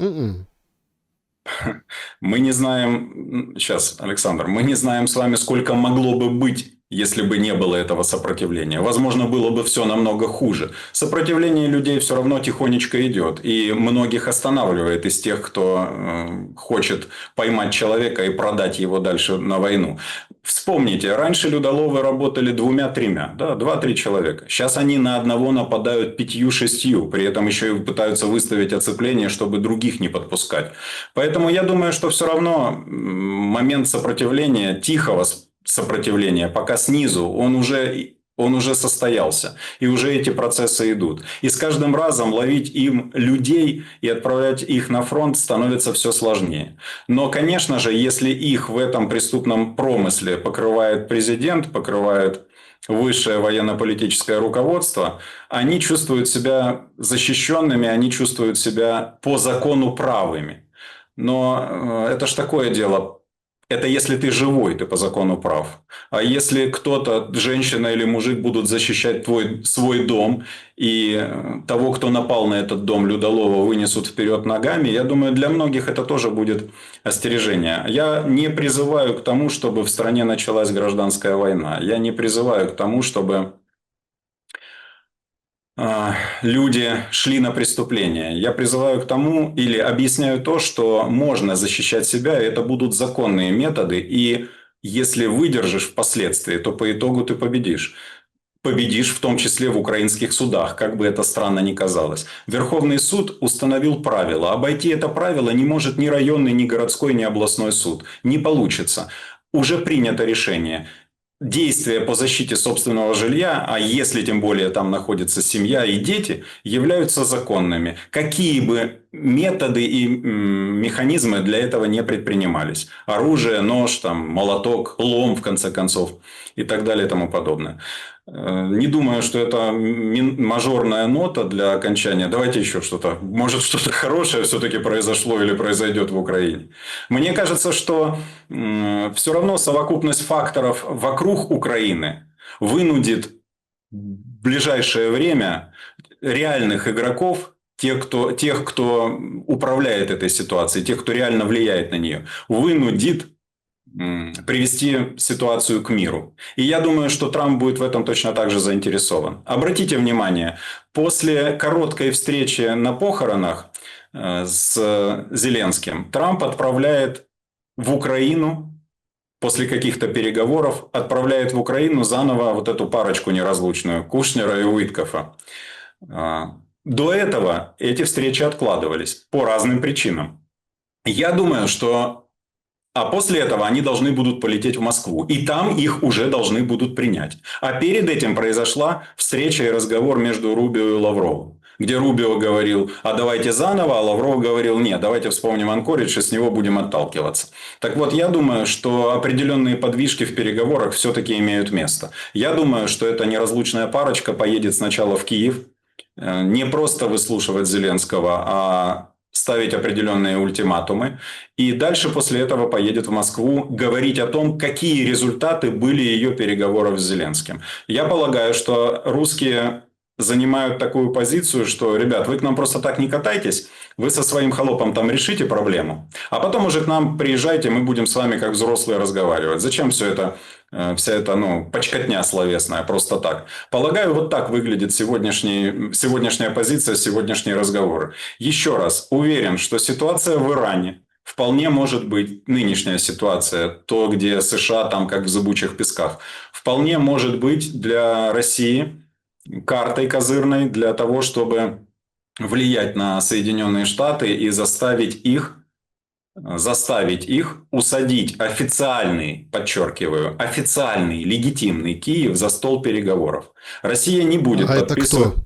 Мы не знаем... Сейчас, Александр, мы не знаем с вами, сколько могло бы быть, если бы не было этого сопротивления. Возможно, было бы все намного хуже. Сопротивление людей все равно тихонечко идет. И многих останавливает из тех, кто хочет поймать человека и продать его дальше на войну. Вспомните, раньше людоловы работали 2-3, да, 2-3 человека. Сейчас они на одного нападают 5-6, при этом еще и пытаются выставить оцепление, чтобы других не подпускать. Поэтому я думаю, что все равно момент сопротивления, тихого сопротивления, пока снизу, он уже состоялся. И уже эти процессы идут. И с каждым разом ловить им людей и отправлять их на фронт становится все сложнее. Но, конечно же, если их в этом преступном промысле покрывает президент, покрывает высшее военно-политическое руководство, они чувствуют себя защищенными, они чувствуют себя по закону правыми. Но это ж такое дело. Это если ты живой, ты по закону прав. А если кто-то, женщина или мужик, будут защищать свой дом, и того, кто напал на этот дом людолова, вынесут вперед ногами, я думаю, для многих это тоже будет остережение. Я не призываю к тому, чтобы в стране началась гражданская война. Я не призываю к тому, чтобы люди шли на преступления. Я призываю к тому или объясняю то, что можно защищать себя, и это будут законные методы, и если выдержишь впоследствии, то по итогу ты победишь. Победишь в том числе в украинских судах, как бы это странно ни казалось. Верховный суд установил правила. Обойти это правило не может ни районный, ни городской, ни областной суд. Не получится. Уже принято решение. Действия по защите собственного жилья, а если тем более там находится семья и дети, являются законными. Какие бы методы и механизмы для этого не предпринимались. Оружие, нож, там, молоток, лом, в конце концов, и так далее и тому подобное. Не думаю, что это мажорная нота для окончания. Давайте еще что-то. Может, что-то хорошее все-таки произошло или произойдет в Украине. Мне кажется, что все равно совокупность факторов вокруг Украины вынудит в ближайшее время реальных игроков, тех, кто управляет этой ситуацией, тех, кто реально влияет на нее, вынудит привести ситуацию к миру. И я думаю, что Трамп будет в этом точно так же заинтересован. Обратите внимание, после короткой встречи на похоронах с Зеленским, Трамп отправляет в Украину, после каких-то переговоров, отправляет в Украину заново вот эту парочку неразлучную, Кушнера и Уиткофа. До этого эти встречи откладывались по разным причинам. Я думаю, что а после этого они должны будут полететь в Москву. И там их уже должны будут принять. А перед этим произошла встреча и разговор между Рубио и Лавровым. Где Рубио говорил, а давайте заново, а Лавров говорил, нет, давайте вспомним Анкоридж и с него будем отталкиваться. Так вот, я думаю, что определенные подвижки в переговорах все-таки имеют место. Я думаю, что эта неразлучная парочка поедет сначала в Киев, не просто выслушивать Зеленского, а ставить определенные ультиматумы. И дальше после этого поедет в Москву говорить о том, какие результаты были ее переговоров с Зеленским. Я полагаю, что русские занимают такую позицию, что, ребят, вы к нам просто так не катайтесь, вы со своим холопом там решите проблему, а потом уже к нам приезжайте, мы будем с вами как взрослые разговаривать. Зачем все это, вся эта почкотня словесная, просто так? Полагаю, вот так выглядит сегодняшняя позиция, сегодняшние разговоры. Еще раз, уверен, что ситуация в Иране вполне может быть, нынешняя ситуация, то, где США там как в зыбучих песках, вполне может быть для России картой козырной для того, чтобы влиять на Соединенные Штаты и заставить их усадить официальный, подчеркиваю, официальный, легитимный Киев за стол переговоров. Россия не будет подписывать... Это кто?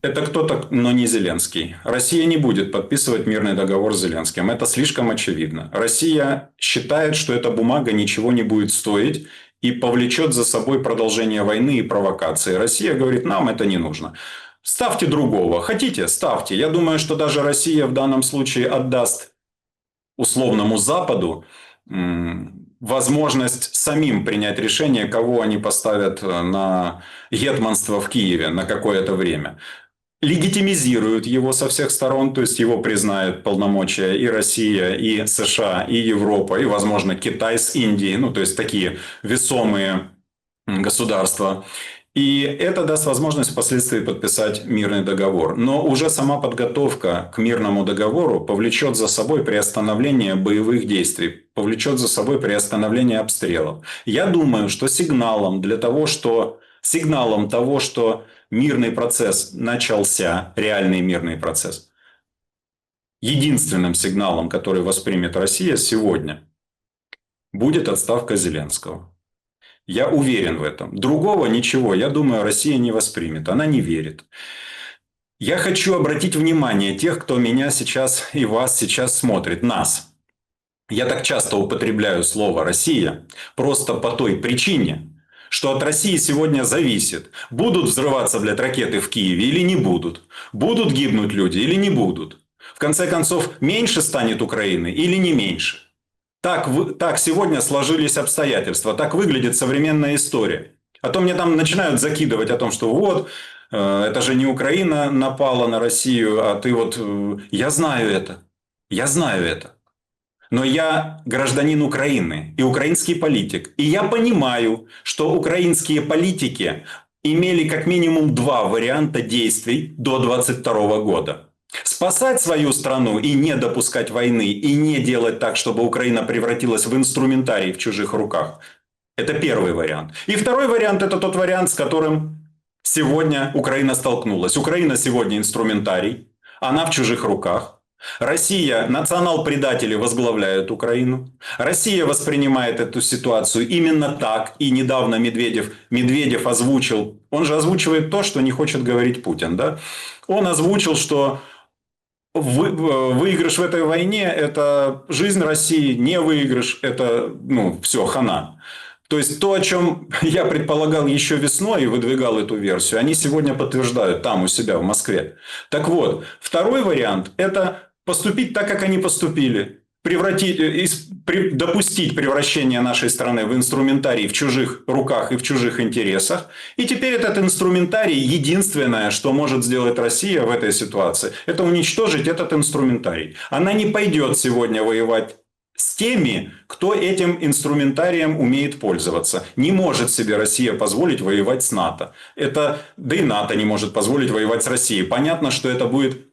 Это кто-то, но не Зеленский. Россия не будет подписывать мирный договор с Зеленским. Это слишком очевидно. Россия считает, что эта бумага ничего не будет стоить и повлечет за собой продолжение войны и провокации. Россия говорит, нам это не нужно. Ставьте другого. Хотите, ставьте. Я думаю, что даже Россия в данном случае отдаст условному Западу возможность самим принять решение, кого они поставят на гетманство в Киеве на какое-то время. Легитимизируют его со всех сторон, то есть его признают полномочия и Россия, и США, и Европа, и, возможно, Китай с Индией, то есть такие весомые государства. И это даст возможность впоследствии подписать мирный договор. Но уже сама подготовка к мирному договору повлечет за собой приостановление боевых действий, повлечет за собой приостановление обстрелов. Я думаю, что сигналом того, что мирный процесс начался, реальный мирный процесс, единственным сигналом, который воспримет Россия сегодня, будет отставка Зеленского. Я уверен в этом. Другого ничего, я думаю, Россия не воспримет. Она не верит. Я хочу обратить внимание тех, кто меня сейчас и вас сейчас смотрит, нас. Я так часто употребляю слово «Россия» просто по той причине, что от России сегодня зависит, будут взрываться, ракеты в Киеве или не будут, будут гибнуть люди или не будут. В конце концов, меньше станет Украины или не меньше. Так сегодня сложились обстоятельства, так выглядит современная история. А то мне там начинают закидывать о том, что вот, это же не Украина напала на Россию, а ты вот... Я знаю это. Но я гражданин Украины и украинский политик. И я понимаю, что украинские политики имели как минимум 2 варианта действий до 2022 года. Спасать свою страну и не допускать войны, и не делать так, чтобы Украина превратилась в инструментарий в чужих руках. Это первый вариант. И второй вариант – это тот вариант, с которым сегодня Украина столкнулась. Украина сегодня инструментарий, она в чужих руках. Россия, национал-предатели возглавляют Украину. Россия воспринимает эту ситуацию именно так. И недавно Медведев озвучил, он же озвучивает то, что не хочет говорить Путин, да? Он озвучил, что выигрыш в этой войне – это жизнь России, не выигрыш – это, все, хана. То есть, то, о чем я предполагал еще весной и выдвигал эту версию, они сегодня подтверждают там у себя в Москве. Так вот, второй вариант – это поступить так, как они поступили. Допустить превращение нашей страны в инструментарий в чужих руках и в чужих интересах. И теперь этот инструментарий, единственное, что может сделать Россия в этой ситуации, это уничтожить этот инструментарий. Она не пойдет сегодня воевать с теми, кто этим инструментарием умеет пользоваться. Не может себе Россия позволить воевать с НАТО. Да и НАТО не может позволить воевать с Россией. Понятно, что это будет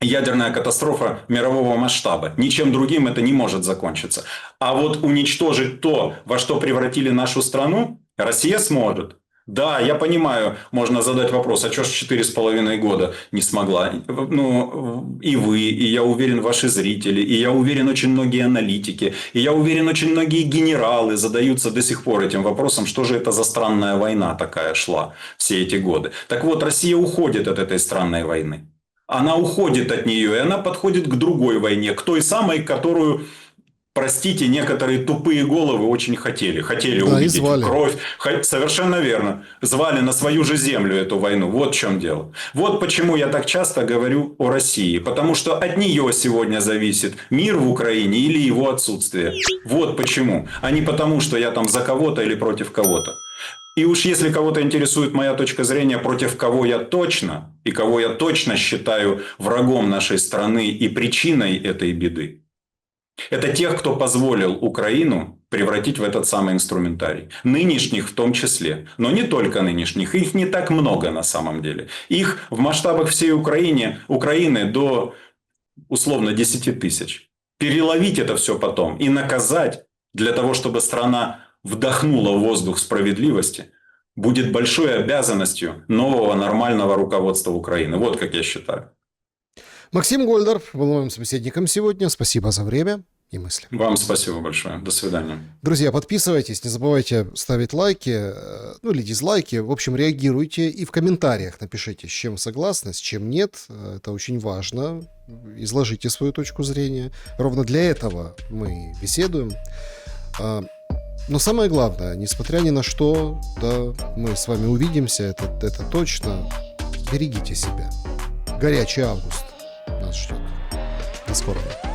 ядерная катастрофа мирового масштаба. Ничем другим это не может закончиться. А вот уничтожить то, во что превратили нашу страну, Россия сможет. Да, я понимаю, можно задать вопрос, а что ж 4,5 года не смогла? И вы, и я уверен, ваши зрители, и я уверен, очень многие аналитики, и я уверен, очень многие генералы задаются до сих пор этим вопросом, что же это за странная война такая шла все эти годы. Так вот, Россия уходит от этой странной войны. Она уходит от нее, и она подходит к другой войне, к той самой, которую, простите, некоторые тупые головы очень хотели. Хотели увидеть кровь. Совершенно верно. Звали на свою же землю эту войну. Вот в чем дело. Вот почему я так часто говорю о России. Потому что от нее сегодня зависит мир в Украине или его отсутствие. Вот почему. А не потому, что я там за кого-то или против кого-то. И уж если кого-то интересует моя точка зрения, против кого я точно, и кого я точно считаю врагом нашей страны и причиной этой беды, это тех, кто позволил Украину превратить в этот самый инструментарий. Нынешних в том числе. Но не только нынешних. Их не так много на самом деле. Их в масштабах всей Украины до условно 10 тысяч. Переловить это все потом и наказать для того, чтобы страна вдохнула воздух справедливости, будет большой обязанностью нового нормального руководства Украины. Вот как я считаю. Максим Гольдорф был моим собеседником сегодня. Спасибо за время и мысли. Вам спасибо большое. До свидания. Друзья, подписывайтесь, не забывайте ставить лайки, или дизлайки. В общем, реагируйте и в комментариях напишите, с чем согласны, с чем нет. Это очень важно. Изложите свою точку зрения. Ровно для этого мы беседуем. Но самое главное, несмотря ни на что, да, мы с вами увидимся, это точно. Берегите себя. Горячий август нас ждет. До скорого.